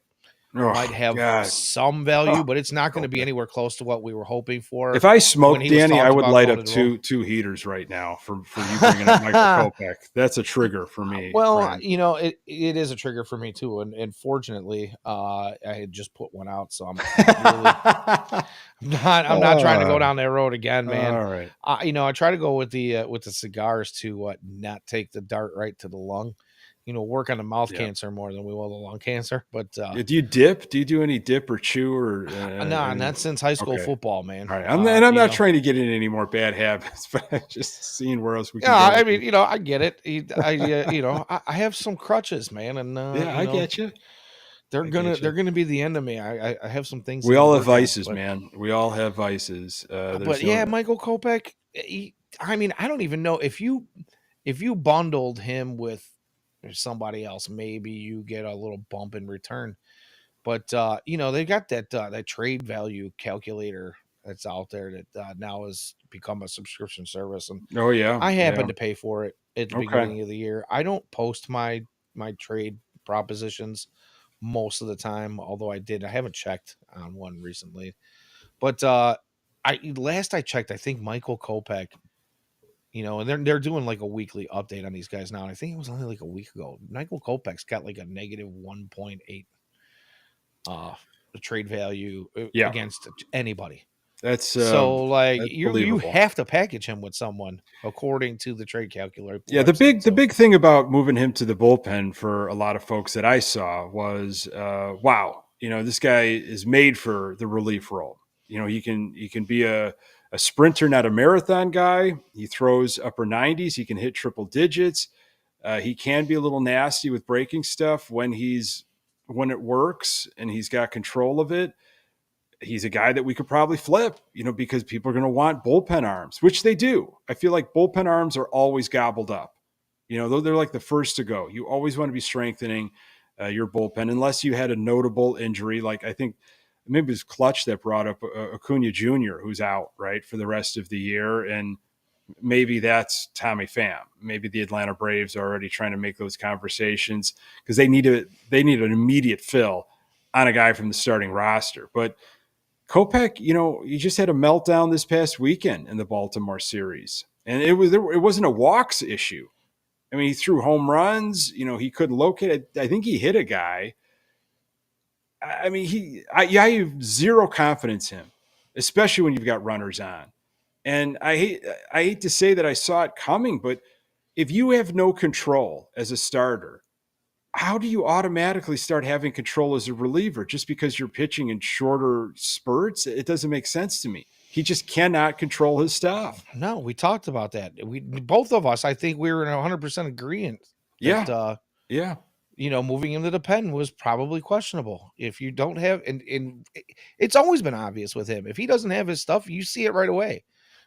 might have some value, but it's not going to be anywhere close to what we were hoping for. If I smoked, Danny, I would light up two heaters right now for you bringing up Michael Kopech. That's a trigger for me. Well, friend. it is a trigger for me too, and fortunately, I had just put one out, so I'm not trying to go down that road again, man. All right. I try to go with the cigars to not take the dart right to the lung. Work on the mouth cancer more than we will the lung cancer. But do you dip? Do you do any dip or chew or? No, not since high school football, man. All right, I'm not trying to get in any more bad habits, but I'm just seeing where else we can. Yeah, I mean, I get it. I have some crutches, man, and I get you. They're gonna be the end of me. I have some things. We all have vices, man. We all have vices. But Michael Kopech. I mean, I don't even know if you bundled him with somebody else, maybe you get a little bump in return. But they got that trade value calculator that's out there that now has become a subscription service, and I happen to pay for it at the beginning of the year. I don't post my trade propositions most of the time, although I haven't checked on one recently. But last I checked, I think Michael Kopech, and they're doing like a weekly update on these guys now. And I think it was only like a week ago. Michael Kopech's got like a negative 1.8 trade value against anybody. That's you believable. have to package him with someone according to the trade calculator. Yeah, the big thing about moving him to the bullpen for a lot of folks that I saw was, wow, this guy is made for the relief role. He can be a sprinter, not a marathon guy. He throws upper 90s. He can hit triple digits. He can be a little nasty with breaking stuff when it works and he's got control of it. He's a guy that we could probably flip, because people are going to want bullpen arms, which they do. I feel like bullpen arms are always gobbled up. They're like the first to go. You always want to be strengthening your bullpen unless you had a notable injury. Like I think maybe it was Clutch that brought up Acuna Jr., who's out, right, for the rest of the year. And maybe that's Tommy Pham. Maybe the Atlanta Braves are already trying to make those conversations because they need an immediate fill on a guy from the starting roster. But Kopech, he just had a meltdown this past weekend in the Baltimore series, and it wasn't a walks issue. I mean, he threw home runs. He couldn't locate it. I think he hit a guy. I mean, I have zero confidence in him, especially when you've got runners on. And I hate to say that I saw it coming, but if you have no control as a starter, how do you automatically start having control as a reliever just because you're pitching in shorter spurts? It doesn't make sense to me. He just cannot control his stuff. No, we talked about that. We both of us, I think we were in 100% agreement that moving him to the pen was probably questionable. If you don't have and it's always been obvious with him. If he doesn't have his stuff, you see it right away.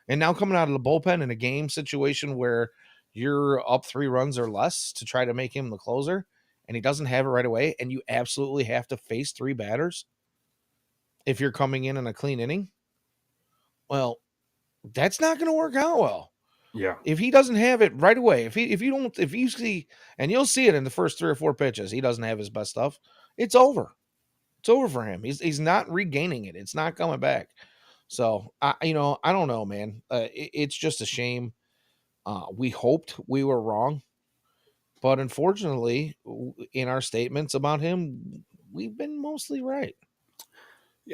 And now coming out of the bullpen in a game situation where you're up 3 runs or less to try to make him the closer, and he doesn't have it right away, and you absolutely have to face 3 batters if you're coming in a clean inning, well, that's not going to work out well. Yeah. If he doesn't have it right away, if you see, and you'll see it in the first 3 or 4 pitches, he doesn't have his best stuff, it's over. It's over for him. He's not regaining it. It's not coming back. So I don't know, man. It's just a shame. We hoped we were wrong, but unfortunately, in our statements about him, we've been mostly right.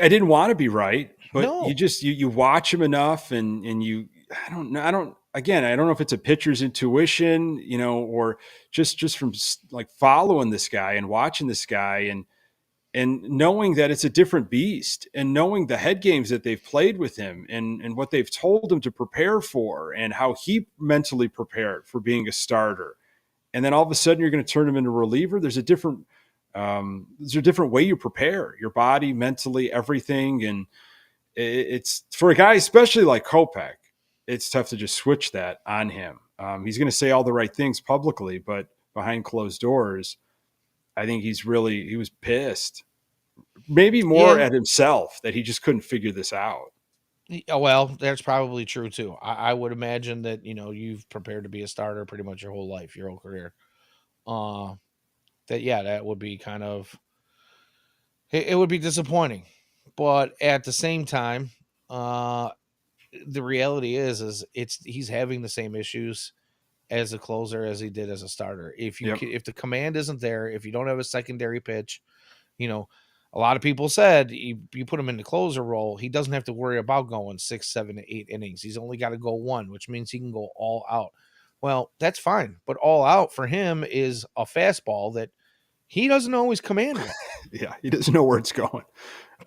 I didn't want to be right, but No. you watch him enough and I don't know if it's a pitcher's intuition, or just from like following this guy and watching this guy and knowing that it's a different beast and knowing the head games that they've played with him and what they've told him to prepare for and how he mentally prepared for being a starter. And then all of a sudden you're going to turn him into a reliever. There's a different way you prepare your body, mentally, everything. And it's for a guy, especially like Kopech, it's tough to just switch that on him. He's going to say all the right things publicly, but behind closed doors, I think he was pissed, maybe more at himself that he just couldn't figure this out. Well, that's probably true too. I would imagine that, you've prepared to be a starter pretty much your whole life, your whole career. That would be kind of, it would be disappointing, but at the same time, the reality is he's having the same issues as a closer as he did as a starter. If the command isn't there, if you don't have a secondary pitch, a lot of people said you put him in the closer role, he doesn't have to worry about going 6, 7, 8 innings. He's only got to go 1, which means he can go all out. Well, that's fine, but all out for him is a fastball that he doesn't always command well. Yeah, he doesn't know where it's going.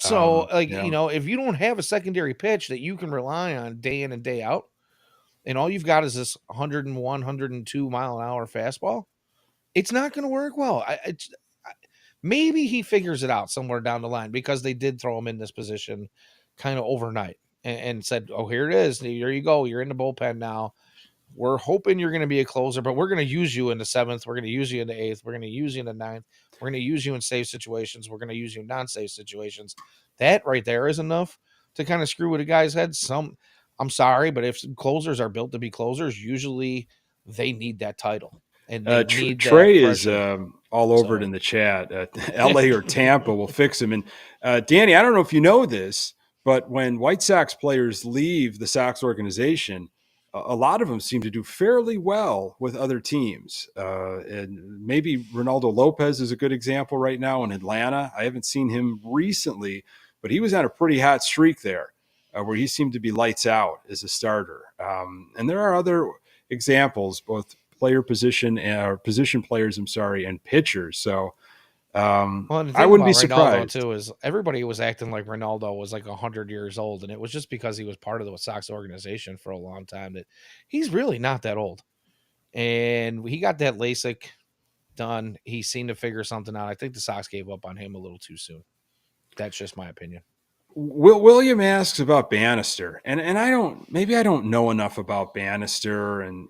So, if you don't have a secondary pitch that you can rely on day in and day out, and all you've got is this 101, 102 mile an hour fastball, it's not going to work well. Maybe he figures it out somewhere down the line because they did throw him in this position kind of overnight and said, oh, here it is. There you go. You're in the bullpen now. We're hoping you're going to be a closer, but we're going to use you in the 7th. We're going to use you in the 8th. We're going to use you in the 9th. We're going to use you in safe situations. We're going to use you in non-safe situations. That right there is enough to kind of screw with a guy's head. I'm sorry, but if closers are built to be closers, usually they need that title. And Trey is all over it in the chat. LA or Tampa will fix him. And Danny, I don't know if you know this, but when White Sox players leave the Sox organization, a lot of them seem to do fairly well with other teams. And maybe Ronaldo Lopez is a good example right now in Atlanta. I haven't seen him recently, but he was on a pretty hot streak there where he seemed to be lights out as a starter. And there are other examples, both player position or position players, and pitchers. So Well, and the I thing wouldn't be about Ronaldo surprised. too is everybody was acting like Ronaldo was like 100 years old, and it was just because he was part of the Sox organization for a long time that he's really not that old. And he got that LASIK done. He seemed to figure something out. I think the Sox gave up on him a little too soon. That's just my opinion. William asks about Bannister, and I don't know enough about Bannister, and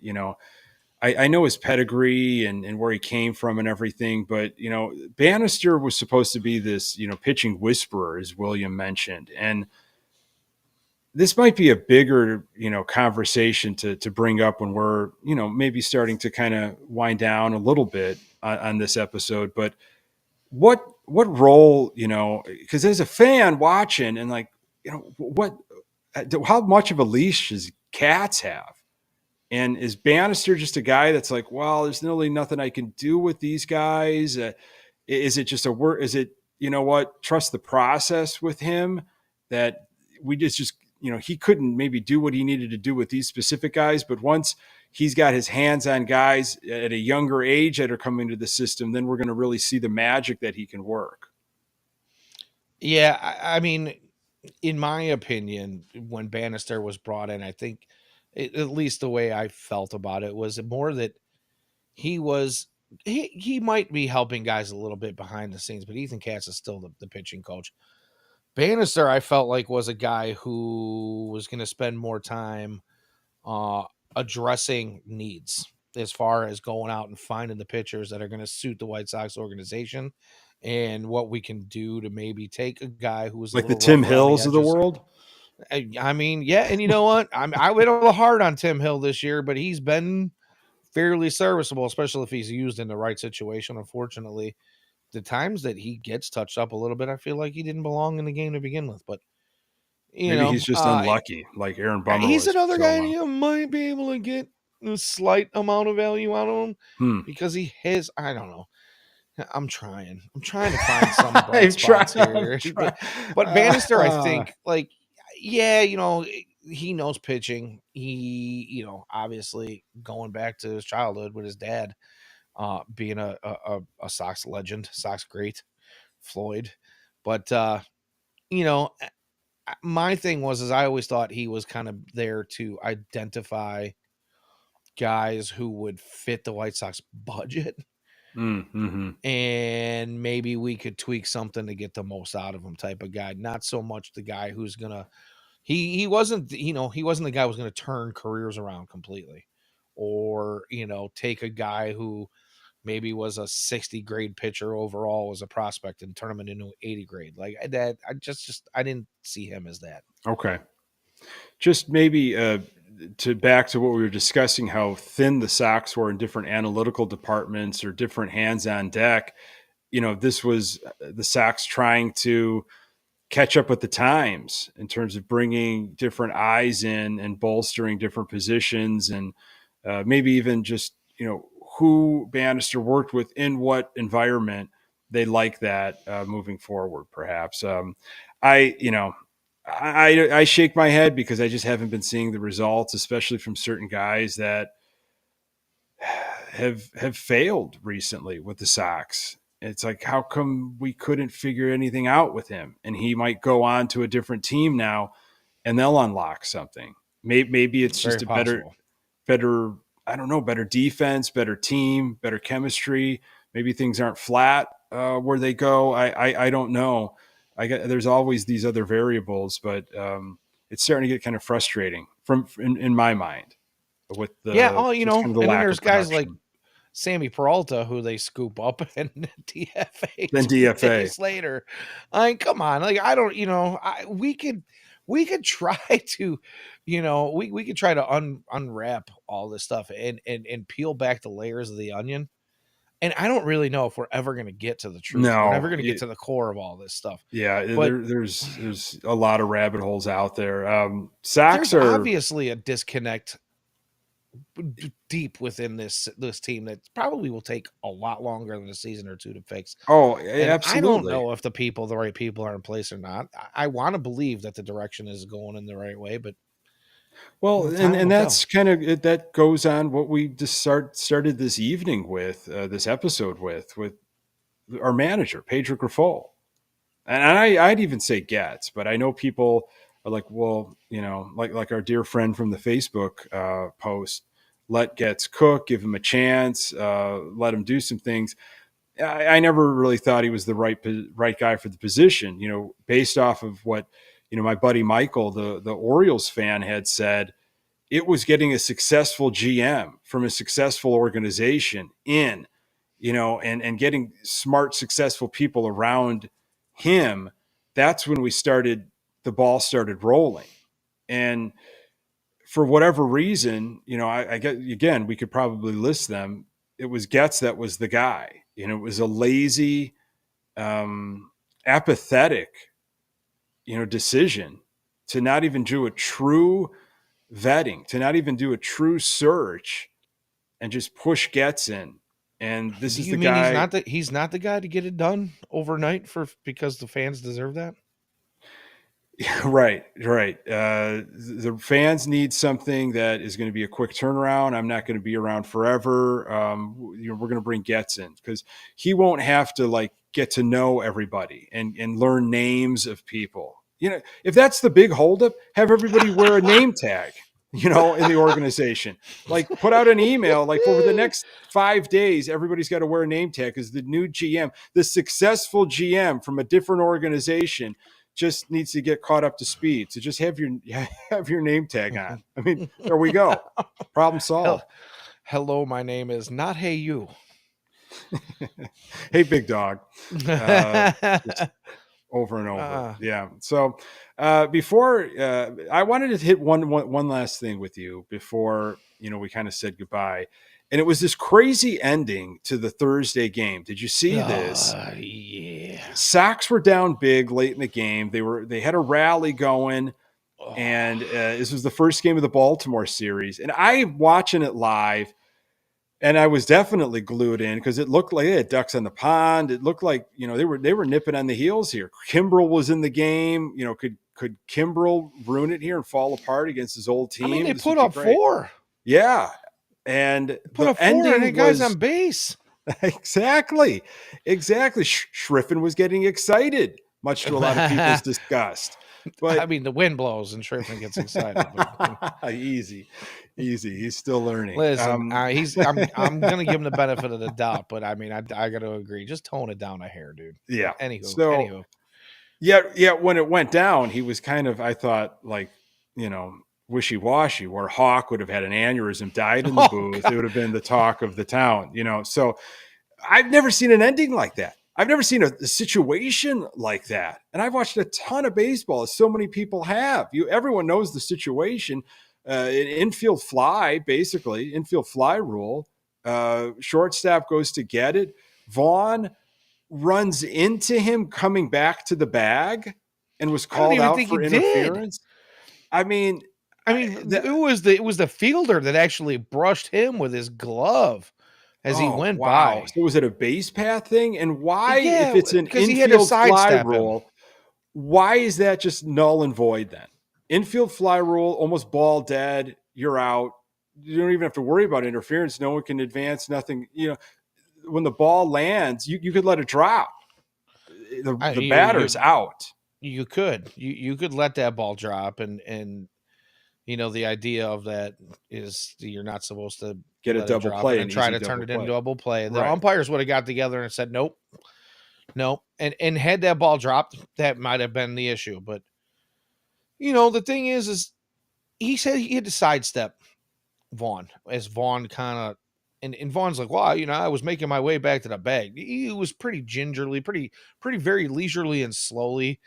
I know his pedigree and where he came from and everything, but Bannister was supposed to be this pitching whisperer, as William mentioned, and this might be a bigger conversation to bring up when we're maybe starting to kind of wind down a little bit on this episode, but what role because as a fan watching and like what how much of a leash does Cats have? And is Bannister just a guy that's like, well, there's really nothing I can do with these guys? Is it just a word? Is it, trust the process with him that we just, he couldn't maybe do what he needed to do with these specific guys. But once he's got his hands on guys at a younger age that are coming to the system, then we're going to really see the magic that he can work. Yeah, I mean, in my opinion, when Bannister was brought in, I think at least the way I felt about it was more that he was he might be helping guys a little bit behind the scenes, but Ethan Katz is still the pitching coach. Bannister, I felt like was a guy who was going to spend more time uh, addressing needs as far as going out and finding the pitchers that are going to suit the White Sox organization and what we can do to maybe take a guy who was a Like the little Tim rough around the Hills of the edges. world. I mean, yeah, and you know what? I went a little hard on Tim Hill this year, but he's been fairly serviceable, especially if he's used in the right situation. Unfortunately, the times that he gets touched up a little bit, I feel like he didn't belong in the game to begin with. But Maybe he's just unlucky, like Aaron Bummer he's was for another so guy long. you might be able to get a slight amount of value out of him because he has. I don't know. I'm trying. I'm trying to find some bright spots here. But Bannister, I think, like, yeah, he knows pitching. He, obviously going back to his childhood with his dad, being a Sox legend, Sox great, Floyd. But you know, my thing is I always thought he was kind of there to identify guys who would fit the White Sox budget. Mm-hmm. And maybe we could tweak something to get the most out of him type of guy. Not so much the guy who's gonna he wasn't he wasn't the guy who was gonna turn careers around completely. Or, take a guy who maybe was a 60 grade pitcher overall as a prospect and turn him into an 80 grade. Like that, I didn't see him as that. Okay. Just maybe to back to what we were discussing, how thin the Sox were in different analytical departments or different hands on deck. This was the Sox trying to catch up with the times in terms of bringing different eyes in and bolstering different positions, and maybe even just who Bannister worked with in what environment they like that moving forward. Perhaps I you know I shake my head because I just haven't been seeing the results, especially from certain guys that have failed recently with the Sox. It's like, how come we couldn't figure anything out with him? And he might go on to a different team now, and they'll unlock something. Maybe it's just Very a possible. better, I don't know, better defense, better team, better chemistry. Maybe things aren't flat where they go. I don't know. There's always these other variables, but it's starting to get kind of frustrating in my mind with Yeah, the just kind of the and then lack of there's guys like production. Sammy Peralta who they scoop up and DFA Then 2 DFA. days later. I mean, come on. Like I don't, we could try to, we could try to unwrap all this stuff and peel back the layers of the onion. And I don't really know if we're ever going to get to the truth. We're never No, going to get to the core of all this stuff. yeah, But there's a lot of rabbit holes out there. there's Sacks are obviously a disconnect deep within this team that probably will take a lot longer than a season or two to fix. Oh, And I don't absolutely. know if the right people are in place or not. I want to believe that the direction is going in the right way, but Well, time and will tell. that's kind of that goes on what we just started this evening with this episode with our manager Pedro Grifol. And I'd even say Getz, but I know people are like, well, like our dear friend from the Facebook post, let Getz cook, give him a chance, let him do some things. I never really thought he was the right guy for the position. Based off of what my buddy Michael, the Orioles fan, had said. It was getting a successful GM from a successful organization and getting smart, successful people around him. That's when the ball started rolling. And for whatever reason, I get, again, we could probably list them. It was Getz that was the guy. It was a lazy, apathetic, decision to not even do a true vetting, to not even do a true search and just push Getz in. And this Do is you the mean guy. he's not the guy to get it done overnight because the fans deserve that? Right. The fans need something that is going to be a quick turnaround. I'm not going to be around forever. We're going to bring Getz in because he won't have to get to know everybody and learn names of people. If that's the big holdup, have everybody wear a name tag. In the organization, put out an email, over the next 5 days, everybody's got to wear a name tag because the new GM, the successful GM from a different organization, just needs to get caught up to speed. So just have your name tag on. I mean, there we go. Problem solved. Hello, my name is not Hey You. Hey, big dog. Just over and over. Yeah. So before I wanted to hit one last thing with you before we kind of said goodbye. And it was this crazy ending to the Thursday game. Did you see this? Yeah. Sox were down big late in the game. They had a rally going, and this was the first game of the Baltimore series. And I'm watching it live, and I was definitely glued in because it looked like they had ducks on the pond. It looked like they were nipping on the heels here. Kimbrel was in the game. Could Kimbrel ruin it here and fall apart against his old team? I mean, they put up 4. Yeah, and put the up 4 ending and the guys on base. Exactly. Schriffen was getting excited, much to a lot of people's disgust. But I mean, the wind blows and Schriffen gets excited. But, easy. He's still learning. Listen, I'm gonna give him the benefit of the doubt, but I mean, I got to agree. Just tone it down a hair, dude. Yeah. Anywho. Yeah. When it went down, he was kind of, I thought, wishy-washy, where Hawk would have had an aneurysm, died in the booth. God. It would have been the talk of the town, So I've never seen an ending like that. I've never seen a situation like that. And I've watched a ton of baseball, as so many people have. Everyone knows the situation. Infield fly, basically, infield fly rule. Shortstop goes to get it. Vaughn runs into him coming back to the bag and was called out for interference. I mean, it was the fielder that actually brushed him with his glove as he went by. So was it a base path thing? And why, if it's an infield fly rule, why is that just null and void then? Infield fly rule, almost ball dead, you're out. You don't even have to worry about interference. No one can advance, nothing. When the ball lands, you could let it drop. The batter's out. You could. You could let that ball drop and the idea of that is you're not supposed to get a double play and try to turn it into double play. The right. umpires would have got together and said, nope. And had that ball dropped, that might have been the issue. But, the thing is he said he had to sidestep Vaughn as Vaughn kind of, and Vaughn's like, wow, I was making my way back to the bag. He was pretty gingerly, pretty very leisurely and slowly.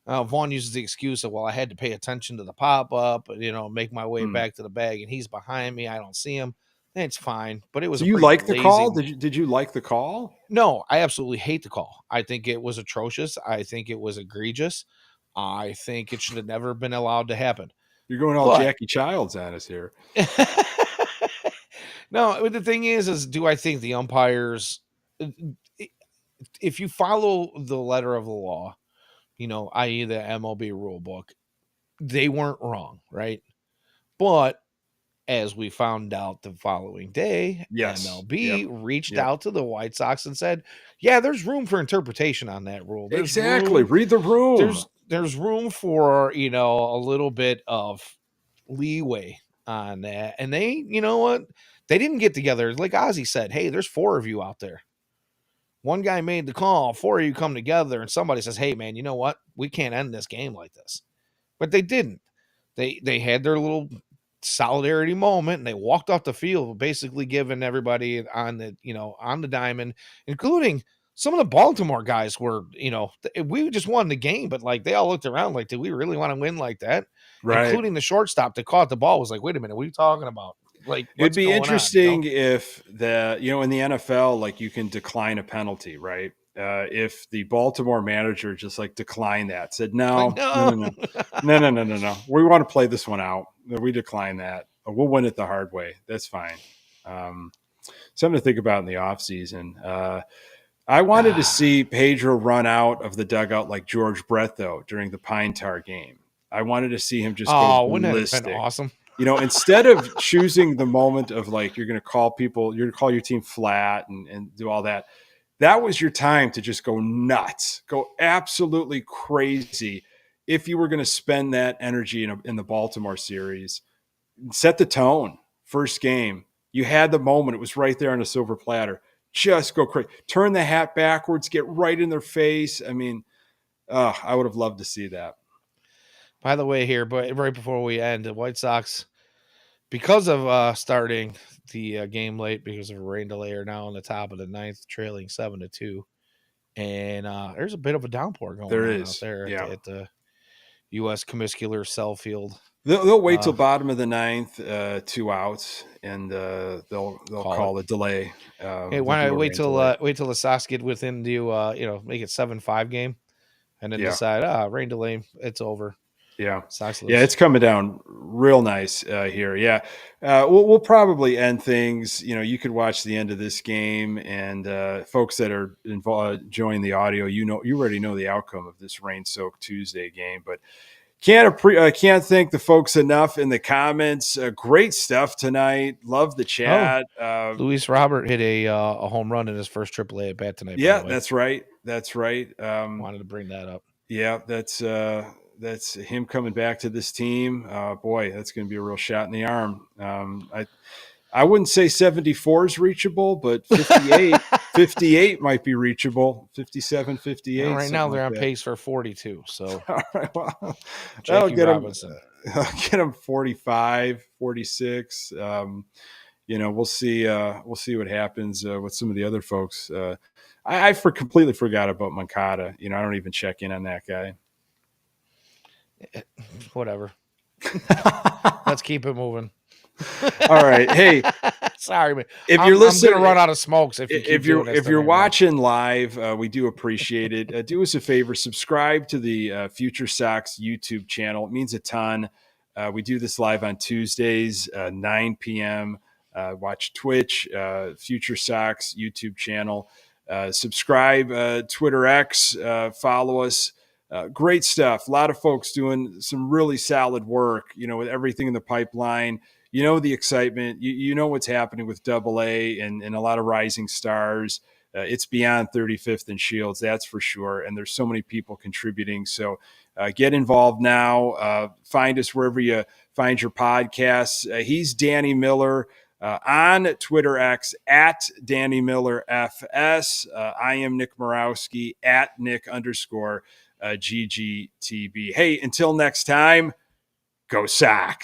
Vaughn uses the excuse of, well, I had to pay attention to the pop-up, make my way back to the bag, and he's behind me. I don't see him. It's fine, but it was. So you like the call? Did you like the call? No, I absolutely hate the call. I think it was atrocious. I think it was egregious. I think it should have never been allowed to happen. You're going all Jackie Childs on us here. No, the thing is do I think the umpires, if you follow the letter of the law, i.e. the MLB rule book, they weren't wrong, right? But as we found out the following day, Yes. Yep. MLB reached Yep. out to the White Sox and said, "Yeah, there's room for interpretation on that rule. There's Exactly. room. Read the room. There's room for a little bit of leeway on that." And they, you know what? They didn't get together. Like Ozzy said, "Hey, there's 4 of you out there. One guy made the call. 4 of you come together, and somebody says, 'Hey, man, you know what? We can't end this game like this.'" But they didn't. They had their little solidarity moment and they walked off the field, basically giving everybody on the diamond, including some of the Baltimore guys were, we just won the game, but like they all looked around like, did we really want to win like that? Right. Including the shortstop that caught the ball was like, wait a minute, what are you talking about? Like, It'd what's be going on? interesting if in the NFL, like you can decline a penalty, right? If the Baltimore manager just like declined that, said, Like, no, no, no. no, no, no, no, no, no, no. We want to play this one out. We decline that. We'll win it the hard way. That's fine. Something to think about in the offseason. I wanted to see Pedro run out of the dugout like George Brett, though, during the Pine Tar game. I wanted to see him just go Wouldn't that have been ballistic. awesome? Instead of choosing the moment of like you're going to call your team flat and do all that, that was your time to just go nuts, go absolutely crazy. If you were going to spend that energy in the Baltimore series, set the tone. First game, you had the moment; it was right there on a silver platter. Just go crazy, turn the hat backwards, get right in their face. I mean, I would have loved to see that. By the way, here, but right before we end, the White Sox, because of starting the game late because of a rain delay, are now on the top of the ninth, trailing 7-2. And there's a bit of a downpour going There on out is, there yeah. at the U.S. Comiscular Cell Field. They'll wait till bottom of the ninth, 2 outs, and they'll call a delay. Hey, why not wait till the Sox get within the make it 7-5 game, and then decide rain delay, it's over. Yeah, Sox lose. Yeah, it's coming down real nice here. Yeah, we'll probably end things. You could watch the end of this game, and folks that are involved, enjoying the audio, you already know the outcome of this rain-soaked Tuesday game, but. Can't thank the folks enough in the comments. Great stuff tonight. Love the chat. Luis Robert hit a home run in his first AAA at bat tonight. Yeah, by the way. That's right. Wanted to bring that up. Yeah, that's him coming back to this team. Boy, that's going to be a real shot in the arm. I wouldn't say 74 is reachable, but 58 might be reachable. 57, 58. Well, right now they're on pace for 42. So all right, well, Jackie Robinson. Get him 45, 46. We'll see what happens with some of the other folks. I completely forgot about Moncada. I don't even check in on that guy. Whatever. Let's keep it moving. All right. Hey, sorry, man. If you're listening, I'm gonna run out of smokes if you're watching live, we do appreciate it. Do us a favor, subscribe to the FutureSox YouTube channel. It means a ton. We do this live on Tuesdays, 9 p.m. Watch Twitch, FutureSox YouTube channel. Subscribe, Twitter X, follow us. Great stuff. A lot of folks doing some really solid work, with everything in the pipeline. The excitement, you know what's happening with AA and a lot of rising stars. It's beyond 35th and Shields, that's for sure. And there's so many people contributing. So get involved now. Find us wherever you find your podcasts. He's Danny Miller on Twitter X at Danny Miller FS. I am Nick Murawski at Nick_GGTB. Hey, until next time, go Sox.